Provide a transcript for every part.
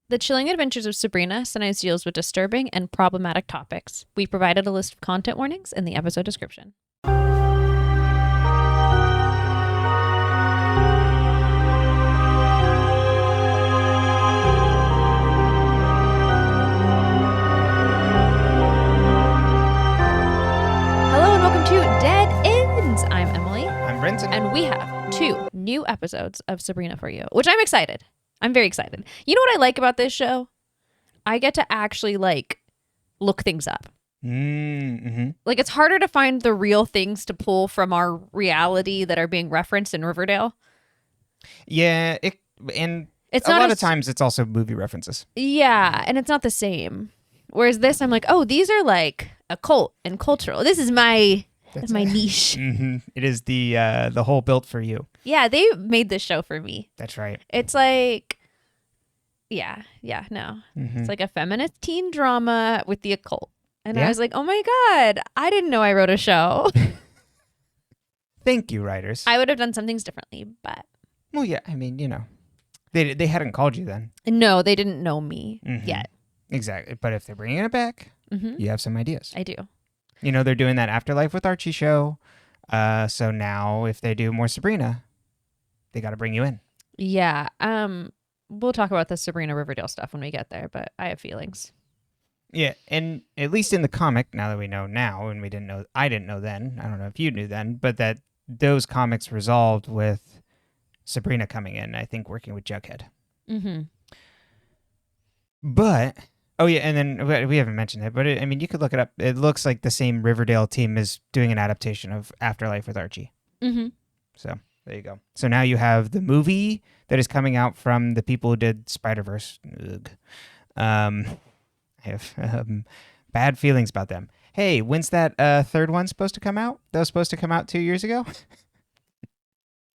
The Chilling Adventures of Sabrina sometimes deals with disturbing and problematic topics. We provided a list of content warnings in the episode description. Hello and welcome to Dead Ends. I'm Emily. I'm Brenton. And we have 2 new episodes of Sabrina for you, which I'm excited. I'm very excited. You know what I like about this show? I get to actually look things up. Mm-hmm. Like, it's harder to find the real things to pull from our reality that are being referenced in Riverdale. Yeah, it's a lot of times it's also movie references. Yeah, and it's not the same. Whereas this, I'm like, oh, these are like occult and cultural. This is my niche. Mm-hmm. It is the whole built for you. Yeah, they made this show for me. That's right. It's like, no. Mm-hmm. It's like a feminist teen drama with the occult. And Yeah. I was like, oh my God, I didn't know I wrote a show. Thank you, writers. I would have done some things differently, but. Well, yeah, I mean, you know, they hadn't called you then. No, they didn't know me yet. Exactly. But if they're bringing it back, you have some ideas. I do. You know, they're doing that Afterlife with Archie show. So now if they do more Sabrina, they got to bring you in. Yeah. We'll talk about the Sabrina Riverdale stuff when we get there, but I have feelings. Yeah, and at least in the comic, now that we know now, and I didn't know then, I don't know if you knew then, but that those comics resolved with Sabrina coming in, I think working with Jughead. Mm-hmm. But, oh yeah, and then we haven't mentioned it, but I mean, you could look it up. It looks like the same Riverdale team is doing an adaptation of Afterlife with Archie. Mm-hmm. So, there you go. So now you have the movie that is coming out from the people who did Spider-Verse. Ugh. I have bad feelings about them. Hey, when's that third one supposed to come out? That was supposed to come out 2 years ago?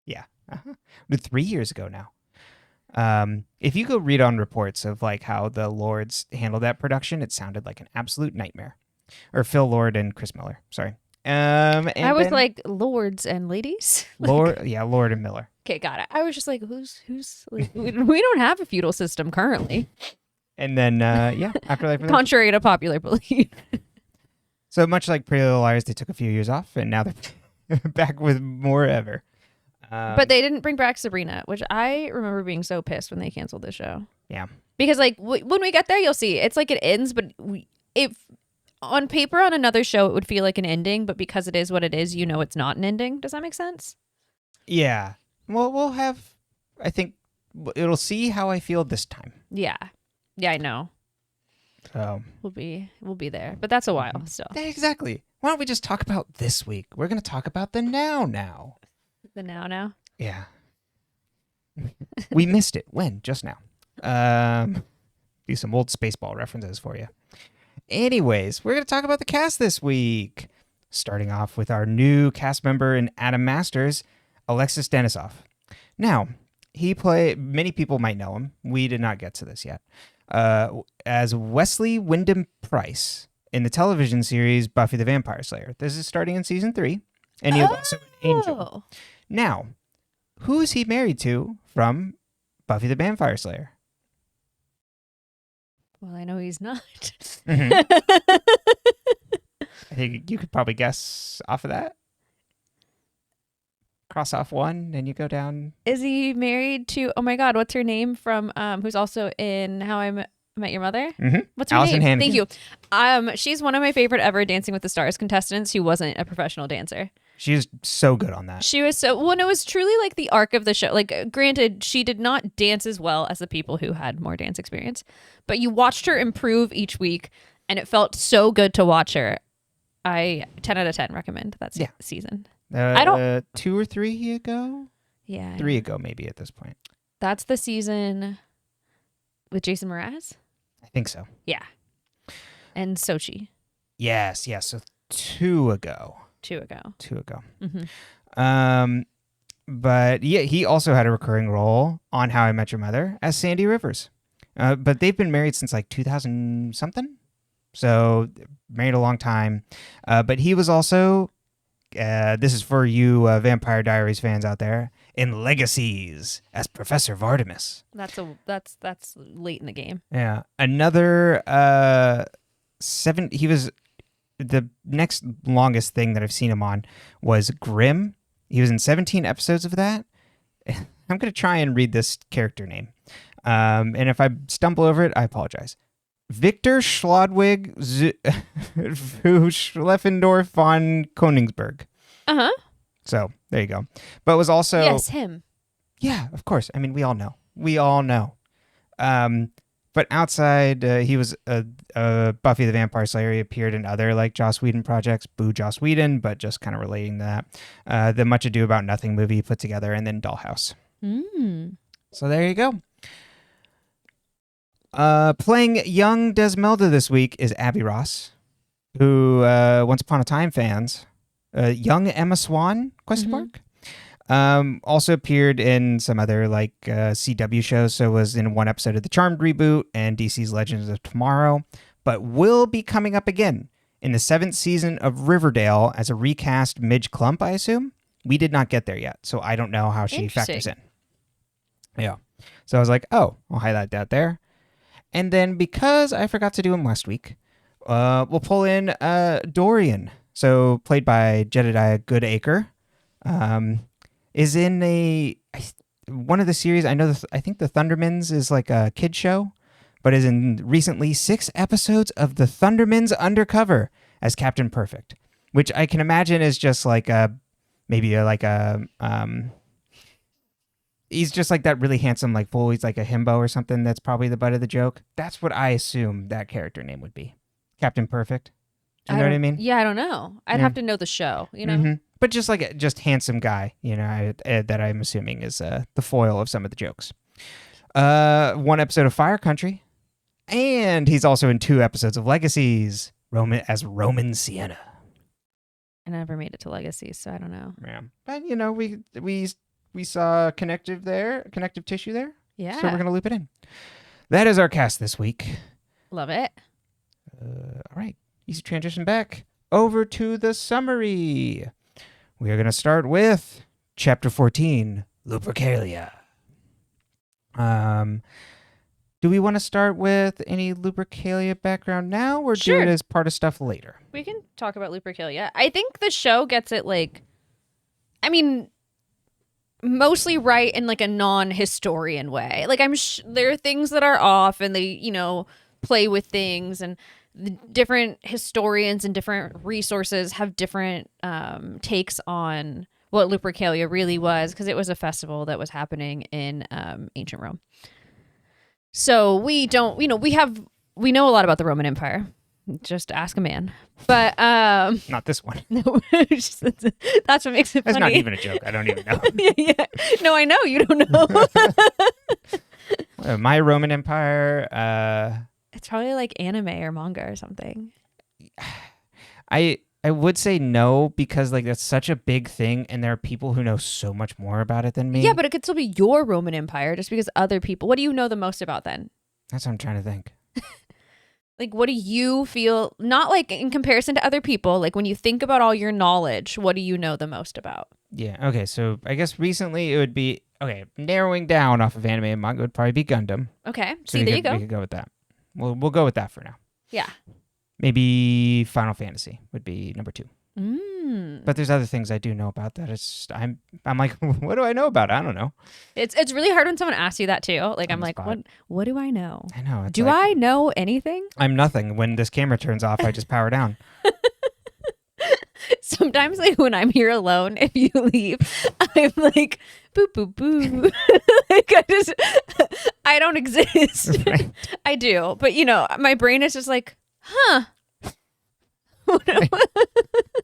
Yeah. 3 years ago now. If you go read on reports of like how the Lords handled that production, it sounded like an absolute nightmare. Or Phil Lord and Chris Miller. Sorry. And I was like, lords and ladies? Lord and Miller. Okay, got it. I was just like, who's like, we don't have a feudal system currently. And then, Afterlife. Contrary to popular belief. So much like Pretty Little Liars, they took a few years off, and now they're back with more ever. But they didn't bring back Sabrina, which I remember being so pissed when they canceled the show. Yeah. Because like when we get there, you'll see. It's like it ends, but if on paper on another show, it would feel like an ending. But because it is what it is, you know it's not an ending. Does that make sense? Yeah. Well, we'll have, I think, it'll see how I feel this time. Yeah. Yeah, I know. So We'll be there. But that's a while still. Exactly. Why don't we just talk about this week? We're going to talk about the now. The now. Yeah. We missed it. When? Just now. Do some old Spaceball references for you. Anyways, we're going to talk about the cast this week. Starting off with our new cast member in Adam Masters, Alexis Denisof. Now, many people might know him. We did not get to this yet. As Wesley Wyndham Price in the television series Buffy the Vampire Slayer. This is starting in season 3. And he was also an angel. Now, who is he married to from Buffy the Vampire Slayer? Well, I know he's not. Mm-hmm. I think you could probably guess off of that. Cross off one, and you go down. Is he married to, oh my God, what's her name from, who's also in How I Met Your Mother? Mm-hmm. What's her Allison name? Hannigan. Thank you. She's one of my favorite ever Dancing with the Stars contestants who wasn't a professional dancer. She was so good on that. She was it was truly like the arc of the show. Like, granted, she did not dance as well as the people who had more dance experience, but you watched her improve each week, and it felt so good to watch her. 10 out of 10 recommend that season. I don't 2 or 3 ago. Yeah, 3 ago maybe at this point. That's the season with Jason Mraz. I think so. Yeah, and Sochi. Yes. So 2 ago. 2 ago. 2 ago. Mm-hmm. But yeah, he also had a recurring role on How I Met Your Mother as Sandy Rivers. But they've been married since like 2000 something. So married a long time. But he was also, this is for you Vampire Diaries fans out there, in Legacies as Professor Vardamus. That's late in the game. Yeah. Another he was the next longest thing that I've seen him on was Grimm. He was in 17 episodes of that. I'm going to try and read this character name. And if I stumble over it, I apologize. Victor Schlodwig Schleffendorf von Königsberg. Uh-huh. So there you go. But was also... Yes, him. Yeah, of course. I mean, we all know. But outside, he was Buffy the Vampire Slayer. He appeared in other like Joss Whedon projects. Boo Joss Whedon, but just kind of relating to that. The Much Ado About Nothing movie he put together, and then Dollhouse. So there you go. Playing young Desmelda this week is Abby Ross, who Once Upon a Time fans, young Emma Swan, ? Also appeared in some other like CW shows, so was in one episode of the Charmed reboot and DC's Legends of Tomorrow, but will be coming up again in the 7th season of Riverdale as a recast Midge Klump, I assume. We did not get there yet, so I don't know how she factors in. Yeah. So I was like, oh, I'll highlight that there. And then because I forgot to do him last week, we'll pull in Dorian. So played by Jedediah Goodacre. Is in one of the series. I know. I think the Thundermans is like a kid show, but is in recently 6 episodes of the Thundermans Undercover as Captain Perfect, which I can imagine is just like he's just like that really handsome like fool. He's like a himbo or something. That's probably the butt of the joke. That's what I assume that character name would be, Captain Perfect. You know what I mean? Yeah, I don't know. I'd have to know the show. You know. Mm-hmm. But just like just handsome guy, you know, that I'm assuming is the foil of some of the jokes. One episode of Fire Country, and he's also in 2 episodes of Legacies, Roman Sienna. I never made it to Legacies, so I don't know. Yeah, but you know, we saw connective tissue there. Yeah. So we're gonna loop it in. That is our cast this week. Love it. All right, easy transition back over to the summary. We are going to start with Chapter 14, Lupercalia. Do we want to start with any Lupercalia background now, or do it as part of stuff later? We can talk about Lupercalia. I think the show gets it, like, I mean, mostly right in, like, a non-historian way. Like, there are things that are off, and they, you know, play with things, and the different historians and different resources have different takes on what Lupercalia really was, because it was a festival that was happening in ancient Rome. So we don't, you know, we know a lot about the Roman Empire. Just ask a man. But not this one. No, that's what makes it funny. That's not even a joke. I don't even know. Yeah. No, I know you don't know. My Roman Empire. It's probably like anime or manga or something. I would say no, because like that's such a big thing, and there are people who know so much more about it than me. Yeah, but it could still be your Roman Empire, just because other people. What do you know the most about then? That's what I'm trying to think. Like, what do you feel? Not like in comparison to other people. Like when you think about all your knowledge, what do you know the most about? Yeah. Okay. So I guess recently it would be narrowing down off of anime and manga would probably be Gundam. Okay. So there you go. We could go with that. We'll go with that for now. Yeah. Maybe Final Fantasy would be number 2. But there's other things I do know about that. It's I'm like, what do I know about it? I don't know. It's really hard when someone asks you that too. Like I'm like, what do I know? I know. Do I know anything? I'm nothing. When this camera turns off, I just power down. Sometimes like when I'm here alone, if you leave, I'm like, boo, boo, boo. Like I don't exist. Right. I do. But you know, my brain is just like, huh.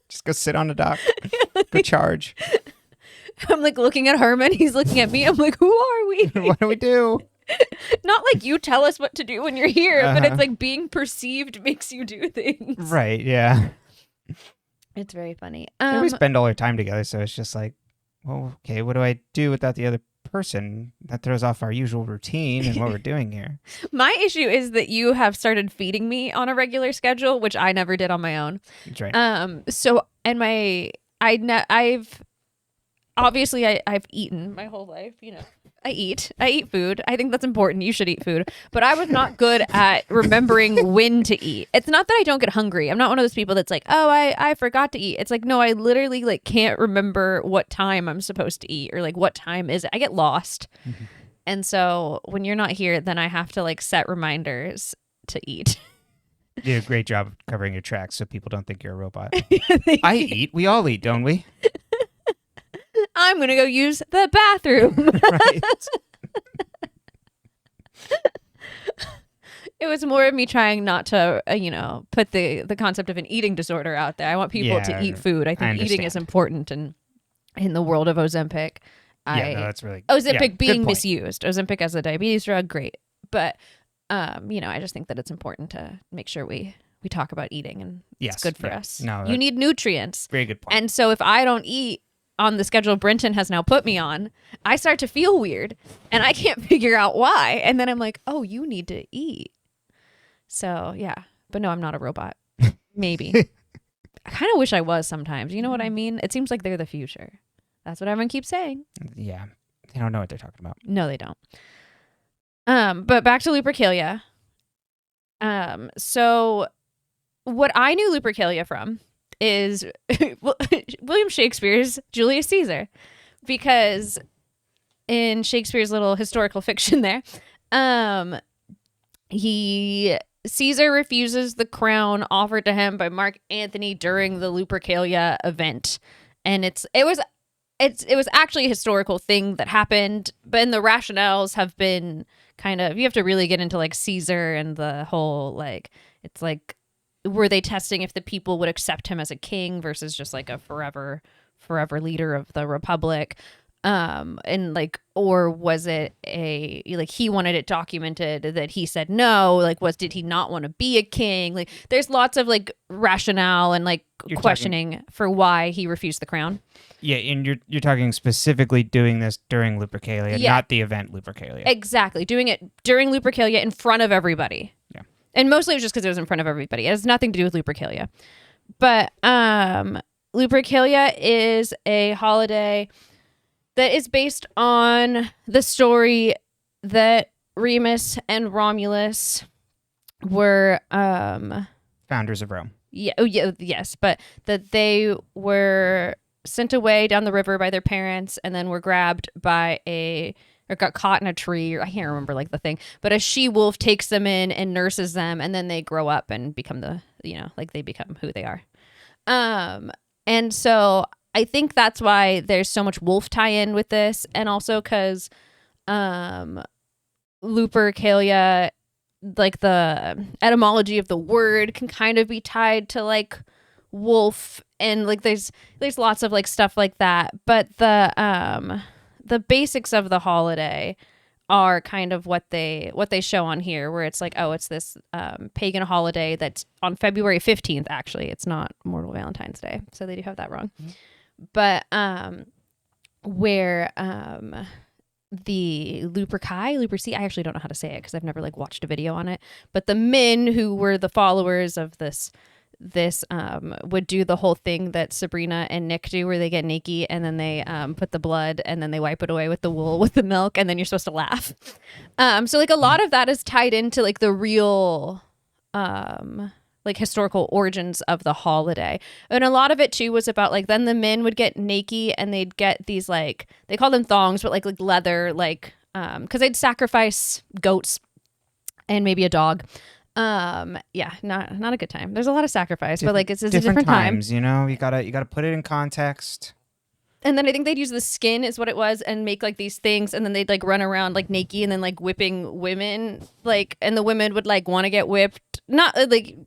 Just go sit on the dock. Go charge. I'm like looking at Herman. He's looking at me. I'm like, who are we? What do we do? Not like you tell us what to do when you're here, but it's like being perceived makes you do things. Right. Yeah. It's very funny. We spend all our time together, so it's just like, well, okay, what do I do without the other person? That throws off our usual routine and what we're doing here. My issue is that you have started feeding me on a regular schedule, which I never did on my own. That's right. So and I've obviously I've eaten my whole life, I eat food. I think that's important. You should eat food. But I was not good at remembering when to eat. It's not that I don't get hungry. I'm not one of those people that's like, oh, I forgot to eat. It's like, no, I literally like can't remember what time I'm supposed to eat or like what time is it. I get lost. Mm-hmm. And so when you're not here, then I have to like set reminders to eat. You did a great job of covering your tracks so people don't think you're a robot. I eat. We all eat, don't we? I'm going to go use the bathroom. Right. It was more of me trying not to, put the concept of an eating disorder out there. I want people to eat food. I think eating is important in the world of Ozempic. That's really Ozempic being misused. Ozempic as a diabetes drug, great. But, I just think that it's important to make sure we talk about eating and it's good for us. No, you need nutrients. Very good point. And so if I don't eat on the schedule Brenton has now put me on, I start to feel weird and I can't figure out why. And then I'm like, oh, you need to eat. So yeah, but no, I'm not a robot. Maybe. I kind of wish I was sometimes. You know what I mean? It seems like they're the future. That's what everyone keeps saying. Yeah. They don't know what they're talking about. No, they don't. But back to Lupercalia. So what I knew Lupercalia from is William Shakespeare's Julius Caesar, because in Shakespeare's little historical fiction there, Caesar refuses the crown offered to him by Mark Antony during the Lupercalia event, and it was actually a historical thing that happened, but in the rationales have been kind of, you have to really get into like Caesar and the whole like, it's like, were they testing if the people would accept him as a king versus just like a forever leader of the republic? And like, or was it he wanted it documented that he said no, like did he not want to be a king? Like there's lots of like rationale and like questioning for why he refused the crown. Yeah, and you're talking specifically doing this during Lupercalia, not the event Lupercalia. Exactly, doing it during Lupercalia in front of everybody. Yeah. And mostly it was just because it was in front of everybody. It has nothing to do with Lupercalia. But Lupercalia is a holiday that is based on the story that Remus and Romulus were founders of Rome. Yes, but that they were sent away down the river by their parents and then were grabbed by or got caught in a tree, or I can't remember like the thing, but a she-wolf takes them in and nurses them, and then they grow up and become they become who they are. And so I think that's why there's so much wolf tie-in with this, and also because Lupercalia, like the etymology of the word can kind of be tied to like wolf, and like there's lots of like stuff like that, but the basics of the holiday are kind of what they show on here, where it's like, oh, it's this pagan holiday that's on February 15th. Actually, it's not Mortal Valentine's Day, so they do have that wrong. Mm-hmm. But where the Luperci, I actually don't know how to say it because I've never like watched a video on it, but the men who were the followers of this would do the whole thing that Sabrina and Nick do, where they get naked and then they put the blood and then they wipe it away with the wool with the milk, and then you're supposed to laugh. So like a lot of that is tied into like the real like historical origins of the holiday, and a lot of it too was about like, then the men would get naked and they'd get these like, they call them thongs, but like leather, like because they'd sacrifice goats and maybe a dog. Not a good time. There's a lot of sacrifice, but like it's a different times, you know, you gotta put it in context. And then I think they'd use the skin is what it was, and make like these things, and then they'd like run around like naked and then like whipping women, like, and the women would like want to get whipped, not like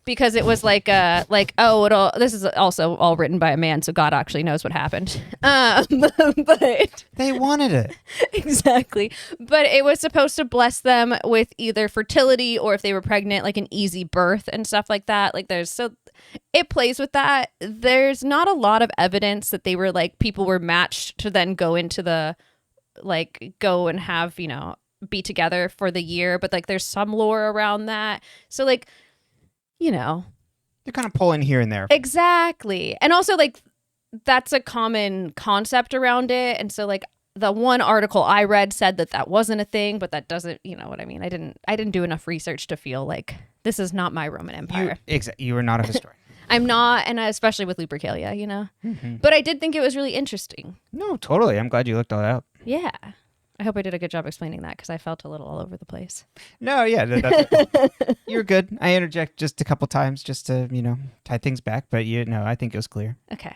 because it was like this is also all written by a man, so God actually knows what happened. But they wanted it. Exactly. But it was supposed to bless them with either fertility, or if they were pregnant, like an easy birth and stuff like that. Like it plays with that. There's not a lot of evidence that they were like, people were matched to then go into go and have, be together for the year, but like there's some lore around that. So like, you're kind of pulling here and there. Exactly. And also like that's a common concept around it. And so like the one article I read said that wasn't a thing, but that doesn't, you know what I mean? I didn't do enough research to feel like this is not my Roman Empire. You are not a historian. I'm not, and especially with Lupercalia, you know? Mm-hmm. But I did think it was really interesting. No, totally. I'm glad you looked all that up. Yeah. I hope I did a good job explaining that because I felt a little all over the place. No, yeah. You're good. I interject just a couple times just to, tie things back. But I think it was clear. Okay.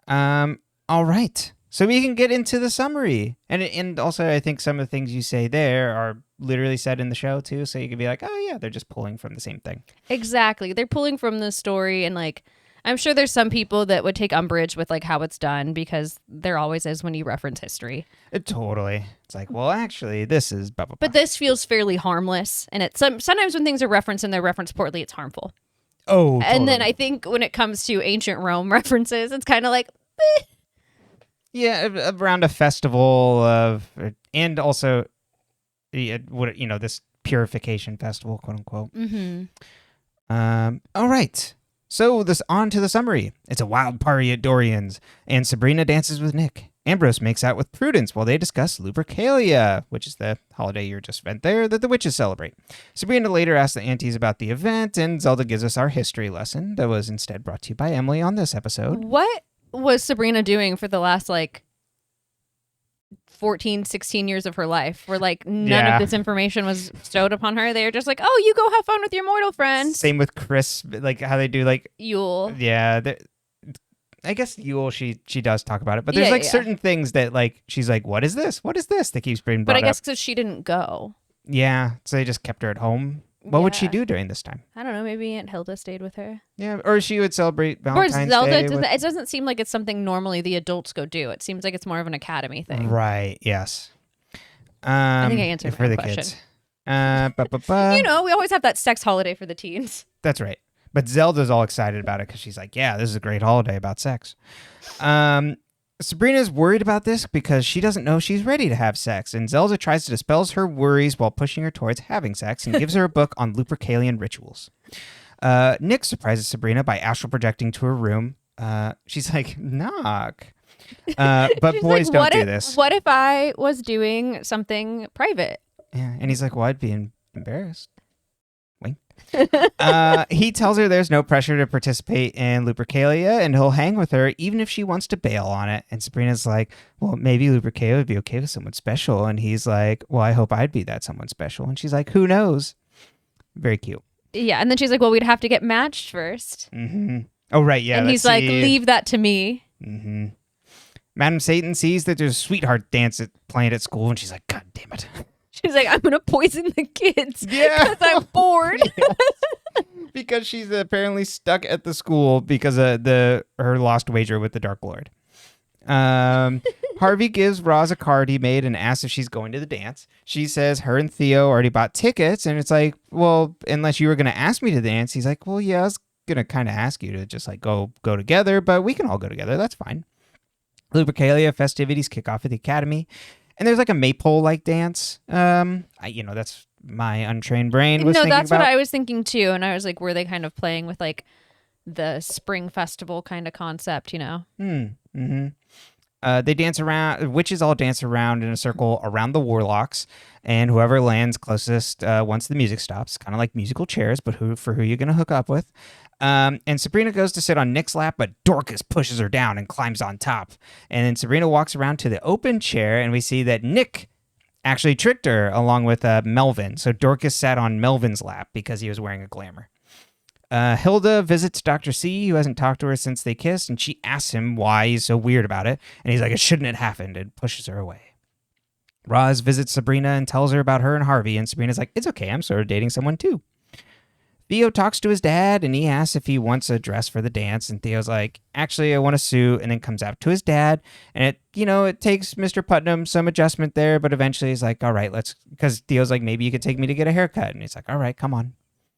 All right. So we can get into the summary. And also, I think some of the things you say there are literally said in the show, too. So you can be like, oh, yeah, they're just pulling from the same thing. Exactly. They're pulling from the story. And, like, I'm sure there's some people that would take umbrage with, like, how it's done because there always is when you reference history. Totally. It's like, well, actually, this is blah, blah, blah. But this feels fairly harmless. And it's sometimes when things are referenced and they're referenced poorly, it's harmful. Oh, totally. And then I think when it comes to ancient Rome references, it's kind of like, eh. Yeah, around a festival and also, this purification festival, quote unquote. Mm-hmm. All right. So on to the summary. It's a wild party at Dorian's, and Sabrina dances with Nick. Ambrose makes out with Prudence while they discuss Lupercalia, which is the holiday you just spent there that the witches celebrate. Sabrina later asks the aunties about the event, and Zelda gives us our history lesson that was instead brought to you by Emily on this episode. What was Sabrina doing for the last, 14, 16 years of her life where, none of this information was bestowed upon her? They were just like, oh, you go have fun with your mortal friends. Same with Chris, how they do, Yule. Yeah, I guess Yule, she does talk about it, but there's certain things that she's like, what is this? What is this? That keeps being brought up. But I guess because she didn't go. Yeah, so they just kept her at home. What would she do during this time? I don't know. Maybe Aunt Hilda stayed with her. Yeah, or she would celebrate Valentine's Zelda, Day. it doesn't seem like it's something normally the adults go do. It seems like it's more of an academy thing. Right, yes. I think I answered for my the question. Kids. We always have that sex holiday for the teens. That's right. But Zelda's all excited about it because she's like, yeah, this is a great holiday about sex. Sabrina's worried about this because she doesn't know she's ready to have sex, and Zelda tries to dispel her worries while pushing her towards having sex and gives her a book on Lupercalian rituals. Nick surprises Sabrina by astral projecting to her room. She's like, knock. But boys don't do this. What if I was doing something private? Yeah, and he's like, well, I'd be embarrassed. Wink. He tells her there's no pressure to participate in Lupercalia, and he'll hang with her even if she wants to bail on it. And Sabrina's like, well, maybe Lupercalia would be okay with someone special. And he's like, well, I hope I'd be that someone special. And she's like, who knows? Very cute. Yeah, and then she's like, well, we'd have to get matched first. Mm-hmm. Oh, right, yeah. And he's like, leave that to me. Mm-hmm. Madam Satan sees that there's a sweetheart dance playing at school, and she's like, God damn it. She's like, I'm going to poison the kids because I'm bored. Because she's apparently stuck at the school because of her lost wager with the Dark Lord. Harvey gives Roz a card he made and asks if she's going to the dance. She says her and Theo already bought tickets, and it's like, well, unless you were going to ask me to dance. He's like, well, yeah, I was going to kind of ask you to just go together, but we can all go together. That's fine. Lupercalia festivities kick off at the academy. And there's a maypole dance. That's my untrained brain was thinking that's about. what I was thinking too. And I was like, were they kind of playing with the spring festival kind of concept, Mm-hmm. They dance around. Witches all dance around in a circle around the warlocks, and whoever lands closest once the music stops, kind of like musical chairs, but who you're gonna hook up with. And Sabrina goes to sit on Nick's lap, but Dorcas pushes her down and climbs on top. And then Sabrina walks around to the open chair, and we see that Nick actually tricked her along with Melvin. So Dorcas sat on Melvin's lap because he was wearing a glamour. Hilda visits Dr. C, who hasn't talked to her since they kissed, and she asks him why he's so weird about it. And he's like, it shouldn't have happened, and pushes her away. Roz visits Sabrina and tells her about her and Harvey, and Sabrina's like, it's okay, I'm sort of dating someone too. Theo talks to his dad, and he asks if he wants a dress for the dance, and Theo's like, actually, I want a suit, and then comes out to his dad, and it takes Mr. Putnam some adjustment there, but eventually he's like, all right, because Theo's like, maybe you could take me to get a haircut, and he's like, all right, come on.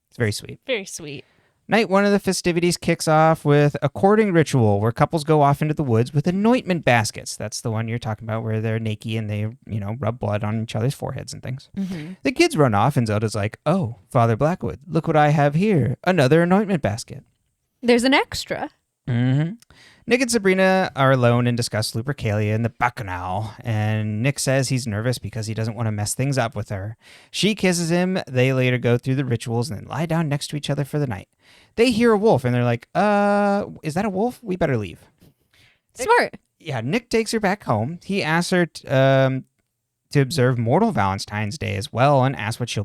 It's very sweet. Very sweet. Night one of the festivities kicks off with a courting ritual where couples go off into the woods with anointment baskets. That's the one you're talking about where they're naked and they, rub blood on each other's foreheads and things. Mm-hmm. The kids run off and Zelda's like, oh, Father Blackwood, look what I have here. Another anointment basket. There's an extra. Mm-hmm. Nick and Sabrina are alone and discuss Lupercalia and the Bacchanal, and Nick says he's nervous because he doesn't want to mess things up with her. She kisses him. They later go through the rituals and then lie down next to each other for the night. They hear a wolf, and they're like, is that a wolf? We better leave. Smart. Yeah, Nick takes her back home. He asks her to observe mortal Valentine's Day as well, and asks what she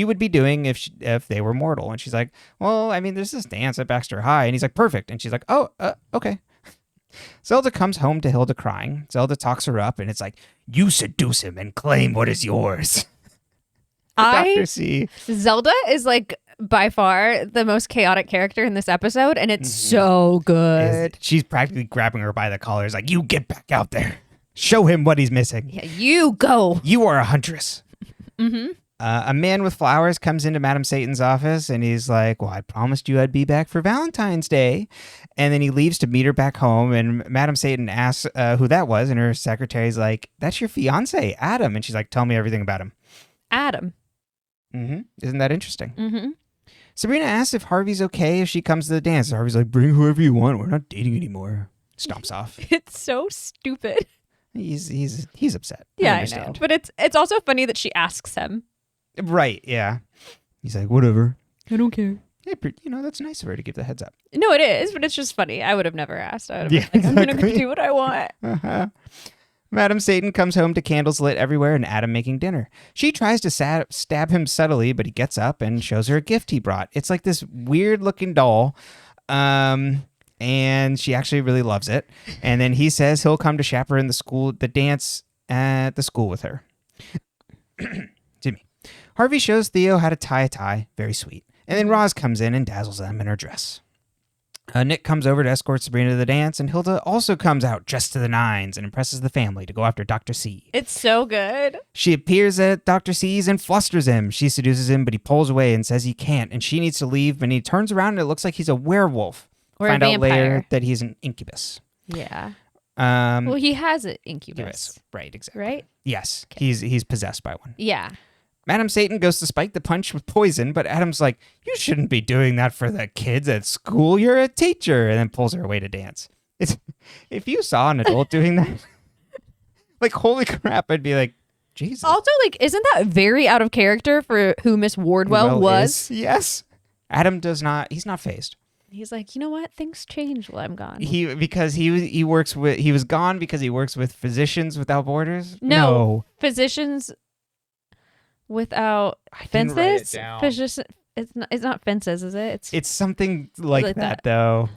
would be doing if they were mortal. And she's like, well, I mean, there's this dance at Baxter High. And he's like, perfect. And she's like, oh, okay. Zelda comes home to Hilda crying. Zelda talks her up, and it's like, you seduce him and claim what is yours. Dr. C. Zelda is like by far the most chaotic character in this episode, and it's so good. She's practically grabbing her by the collar. It's like, you get back out there. Show him what he's missing. Yeah, you go. You are a huntress. Mm-hmm. A man with flowers comes into Madame Satan's office, and he's like, well, I promised you I'd be back for Valentine's Day. And then he leaves to meet her back home, and Madame Satan asks who that was, and her secretary's like, that's your fiance, Adam. And she's like, tell me everything about him. Adam. Mm-hmm. Isn't that interesting? Mm-hmm. Sabrina asks if Harvey's okay if she comes to the dance. Harvey's like, bring whoever you want. We're not dating anymore. Stomps off. It's so stupid. He's upset. Yeah, I know. But it's also funny that she asks him. Right, yeah. He's like, whatever. I don't care. Hey, that's nice of her to give the heads up. No, it is, but it's just funny. I would have never asked. I would have Yeah, been like, I'm going to exactly. do what I want. Uh-huh. Madame Satan comes home to candles lit everywhere and Adam making dinner. She tries to stab him subtly, but he gets up and shows her a gift he brought. It's like this weird-looking doll, and she actually really loves it. And then he says he'll come to chaperone the dance at the school with her. Excuse me. Harvey shows Theo how to tie a tie. Very sweet. And then Roz comes in and dazzles them in her dress. Nick comes over to escort Sabrina to the dance, and Hilda also comes out dressed to the nines and impresses the family to go after Dr. C. It's so good. She appears at Dr. C's and flusters him. She seduces him, but he pulls away and says he can't, and she needs to leave, and he turns around and it looks like he's a werewolf. Or Find a out vampire. later that he's an incubus. Yeah. Well, he has an incubus. Right, exactly. Right? Yes, Okay. he's possessed by one. Yeah. Madame Satan goes to spike the punch with poison, but Adam's like, you shouldn't be doing that for the kids at school. You're a teacher. And then pulls her away to dance. If you saw an adult doing that, like, holy crap, I'd be like, Jesus. Also, like, isn't that very out of character for who Miss Wardwell was? Yes. Adam does not, he's not phased. He's like, you know what? Things change while I'm gone. He was gone because he works with Physicians Without Borders? No. Physicians Without didn't write it Fences? down. It's not fences, is it? It's something like Like that, that. though.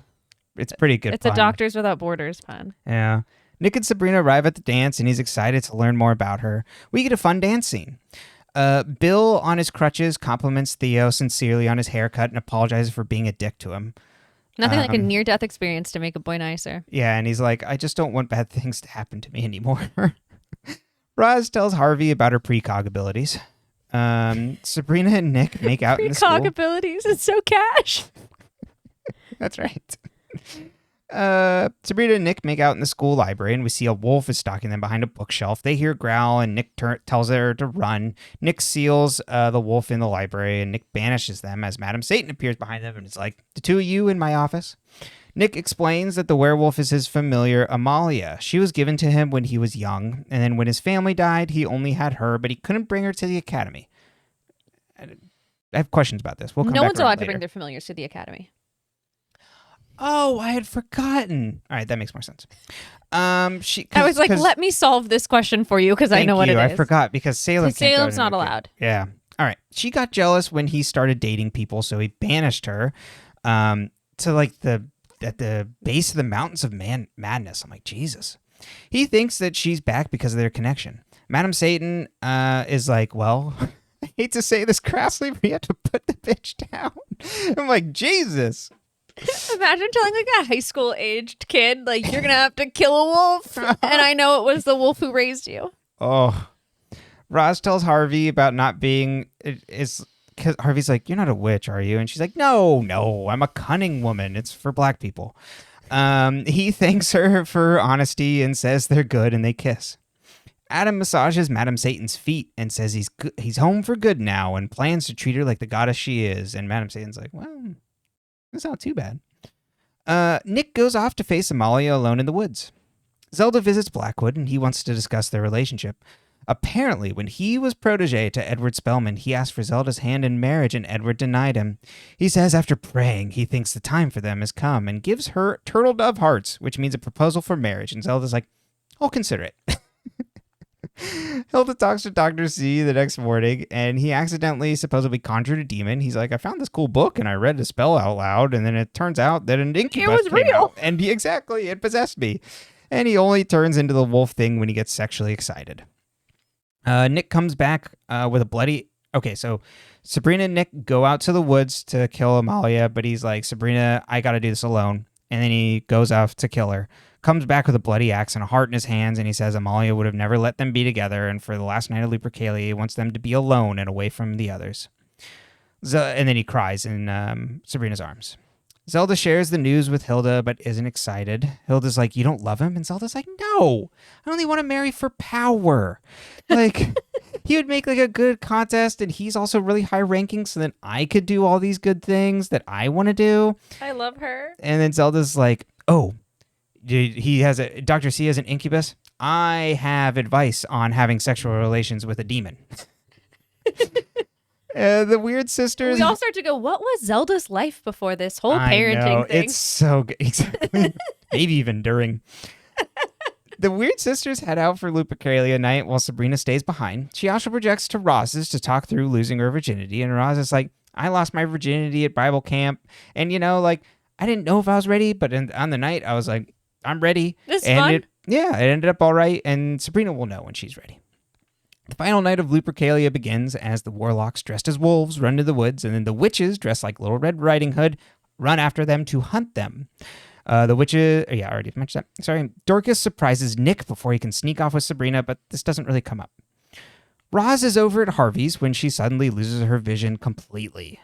It's pretty good It's pun. a Doctors Without Borders pun. Yeah. Nick and Sabrina arrive at the dance, and he's excited to learn more about her. We get a fun dance scene. Bill, on his crutches, compliments Theo sincerely on his haircut and apologizes for being a dick to him. Nothing like a near-death experience to make a boy nicer. Yeah, and he's like, I just don't want bad things to happen to me anymore. Roz tells Harvey about her precog abilities. Sabrina and Nick make out in the school. Precog abilities. It's so cash. That's right. Sabrina and Nick make out in the school library, and we see a wolf is stalking them behind a bookshelf. They hear a growl, and Nick tells her to run. Nick seals the wolf in the library, and Nick banishes them as Madame Satan appears behind them, and it's like, the two of you in my office? Nick explains that the werewolf is his familiar, Amalia. She was given to him when he was young, and then when his family died, he only had her, but he couldn't bring her to the academy. I have questions about this. We'll come No back one's around allowed to later. bring their familiars to the academy. Oh, I had forgotten. All right, that makes more sense. I was like, let me solve this question for you because I know what it is. I forgot because Salem. Salem's not allowed. Yeah. All right. She got jealous when he started dating people, so he banished her to like at the base of the mountains of madness. I'm like, Jesus. He thinks that she's back because of their connection. Madame Satan is like, well, I hate to say this crassly, but you have to put the bitch down. I'm like, Jesus. Imagine telling like a high school aged kid, like, you're going to have to kill a wolf. And I know it was the wolf who raised you. Oh. Roz tells Harvey about not being... Because Harvey's like, you're not a witch, are you? And she's like, no, I'm a cunning woman. It's for black people. He thanks her for honesty and says they're good, and they kiss. Adam massages Madame Satan's feet and says he's home for good now and plans to treat her like the goddess she is. And Madame Satan's like, well, that's not too bad. Nick goes off to face Amalia alone in the woods. Zelda visits Blackwood, and he wants to discuss their relationship. Apparently, when he was protege to Edward Spellman, he asked for Zelda's hand in marriage, and Edward denied him. He says after praying, he thinks the time for them has come, and gives her turtle dove hearts, which means a proposal for marriage, and Zelda's like, I'll consider it. Hilda talks to Dr. C the next morning, and he accidentally supposedly conjured a demon. He's like, I found this cool book, and I read the spell out loud, and then it turns out that an incubus was came real. out, and exactly, it possessed me. And he only turns into the wolf thing when he gets sexually excited. Nick comes back with a bloody... Okay, so Sabrina and Nick go out to the woods to kill Amalia, but he's like, Sabrina, I gotta do this alone. And then he goes off to kill her. Comes back with a bloody axe and a heart in his hands, and he says Amalia would have never let them be together, and for the last night of Lupercalia, he wants them to be alone and away from the others. And then he cries in Sabrina's arms. Zelda shares the news with Hilda, but isn't excited. Hilda's like, you don't love him? And Zelda's like, no, I only want to marry for power. Like, he would make like a good contest, and he's also really high ranking, so then I could do all these good things that I want to do. I love her. And then Zelda's like, oh, Dr. C has an incubus. I have advice on having sexual relations with a demon. The weird sisters. We all start to go, what was Zelda's life before this whole I parenting know, thing? It's so good. Exactly. Maybe even during. The weird sisters head out for Lupercalia night while Sabrina stays behind. She also projects to Roz's to talk through losing her virginity. And Roz is like, I lost my virginity at Bible camp. And, like, I didn't know if I was ready. But on the night, I was like, I'm ready. This is and fun. It ended up all right. And Sabrina will know when she's ready. The final night of Lupercalia begins as the warlocks dressed as wolves run to the woods, and then the witches, dressed like Little Red Riding Hood, run after them to hunt them. The witches... I already mentioned that. Sorry. Dorcas surprises Nick before he can sneak off with Sabrina, but this doesn't really come up. Roz is over at Harvey's when she suddenly loses her vision completely.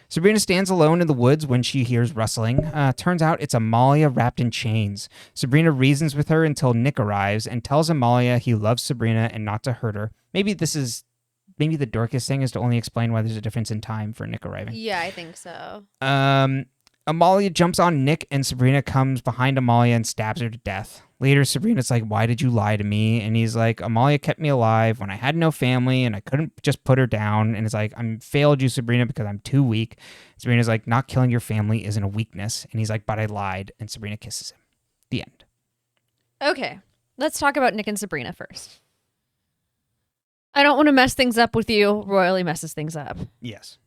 Sabrina stands alone in the woods when she hears rustling. Turns out it's Amalia wrapped in chains. Sabrina reasons with her until Nick arrives and tells Amalia he loves Sabrina and not to hurt her. Maybe the Dorcas thing is to only explain why there's a difference in time for Nick arriving. Yeah, I think so. Amalia jumps on Nick, and Sabrina comes behind Amalia and stabs her to death. Later, Sabrina's like, why did you lie to me? And he's like, Amalia kept me alive when I had no family and I couldn't just put her down. And it's like, I failed you, Sabrina, because I'm too weak. Sabrina's like, not killing your family isn't a weakness. And he's like, but I lied. And Sabrina kisses him. The end. Okay, let's talk about Nick and Sabrina first. I don't want to mess things up with you. Royally messes things up. Yes.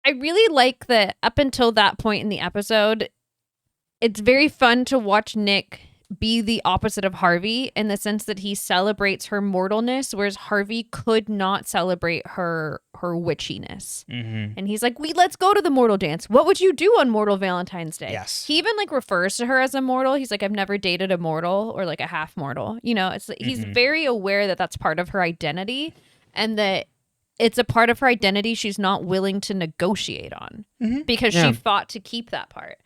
I really like that up until that point in the episode, it's very fun to watch Nick be the opposite of Harvey in the sense that he celebrates her mortalness, whereas Harvey could not celebrate her witchiness. Mm-hmm. And he's like, let's go to the mortal dance. What would you do on Mortal Valentine's Day? Yes. He even refers to her as a mortal. He's like, I've never dated a mortal or a half mortal. He's very aware that that's part of her identity and that it's a part of her identity she's not willing to negotiate on because she fought to keep that part.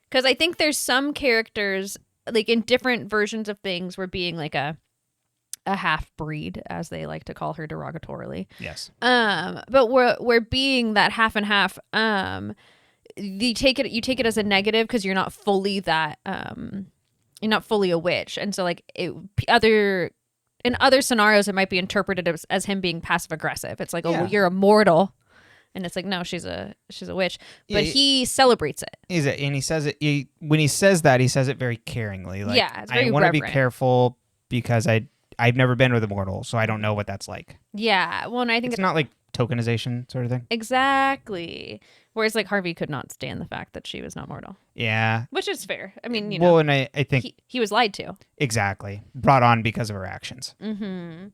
Because I think there's some characters, in different versions of things, where being a half-breed, as they like to call her derogatorily. Yes. But we're being that half and half. You take it as a negative because you're not fully that. You're not fully a witch, and so in other scenarios, it might be interpreted as him being passive aggressive. It's like, oh, well, you're a mortal. And it's like, no, she's a witch. But he celebrates it. And he says it, when he says that, he says it very caringly. It's very I want to be reverent. Careful because I've never been with a mortal, so I don't know what that's like. Yeah. Well, and I think it's not like tokenization sort of thing. Exactly. Whereas Harvey could not stand the fact that she was not mortal. Yeah. Which is fair. I mean, Well, and I think he was lied to. Exactly. Brought on because of her actions. Mm-hmm.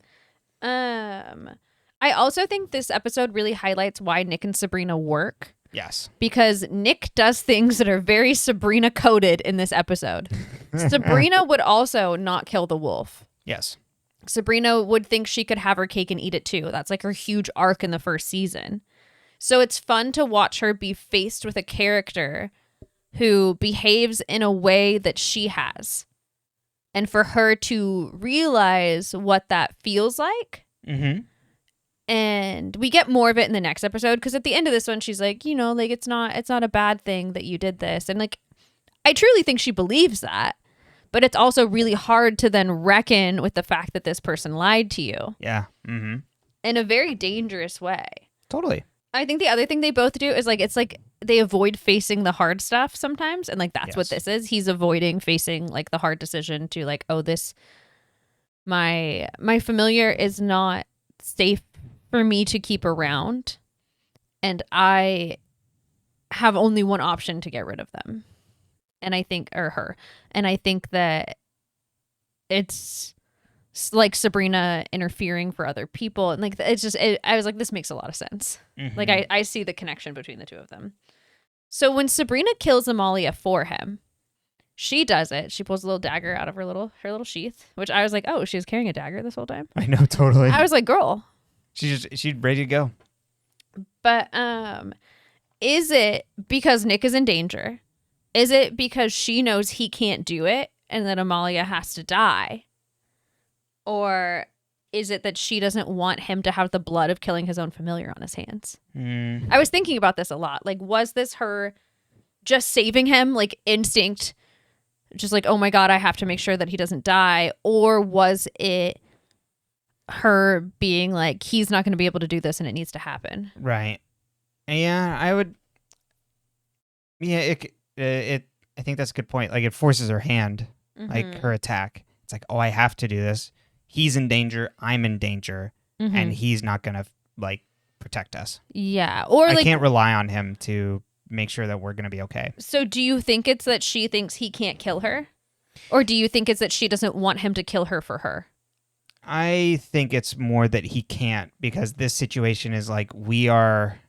I also think this episode really highlights why Nick and Sabrina work. Yes. Because Nick does things that are very Sabrina coded in this episode. Sabrina would also not kill the wolf. Yes. Sabrina would think she could have her cake and eat it too. That's her huge arc in the first season. So it's fun to watch her be faced with a character who behaves in a way that she has. And for her to realize what that feels like. Mm-hmm. And we get more of it in the next episode because at the end of this one, she's like, you know, like it's not a bad thing that you did this. And like, I truly think she believes that, but it's also really hard to then reckon with the fact that this person lied to you. Yeah. Mm-hmm. In a very dangerous way. Totally. I think the other thing they both do is like, it's like they avoid facing the hard stuff sometimes. And like, that's what this is. He's avoiding facing like the hard decision to like, oh, this, my familiar is not safe for me to keep around, and I have only one option to get rid of them. And I think, or her, and I think that it's like Sabrina interfering for other people, and like it's just, I was like, this makes a lot of sense. Mm-hmm. Like I see the connection between the two of them. So when Sabrina kills Amalia for him, she does it. She pulls a little dagger out of her little sheath, which I was like, oh, she was carrying a dagger this whole time. I know, totally. I was like, girl. She's ready to go. But is it because Nick is in danger? Is it because she knows he can't do it and that Amalia has to die? Or is it that she doesn't want him to have the blood of killing his own familiar on his hands? I was thinking about this a lot. Like, was this her just saving him, like instinct, just like, oh my God, I have to make sure that he doesn't die? Or was it her being like, he's not going to be able to do this and it needs to happen? Right. Yeah, I would. Yeah, it. I think that's a good point. Like, it forces her hand, like her attack. It's like, oh, I have to do this. He's in danger. I'm in danger, and he's not gonna like protect us. Yeah, or I like, can't rely on him to make sure that we're gonna be okay. So, do you think it's that she thinks he can't kill her, or do you think it's that she doesn't want him to kill her for her? I think it's more that he can't, because this situation is like, we are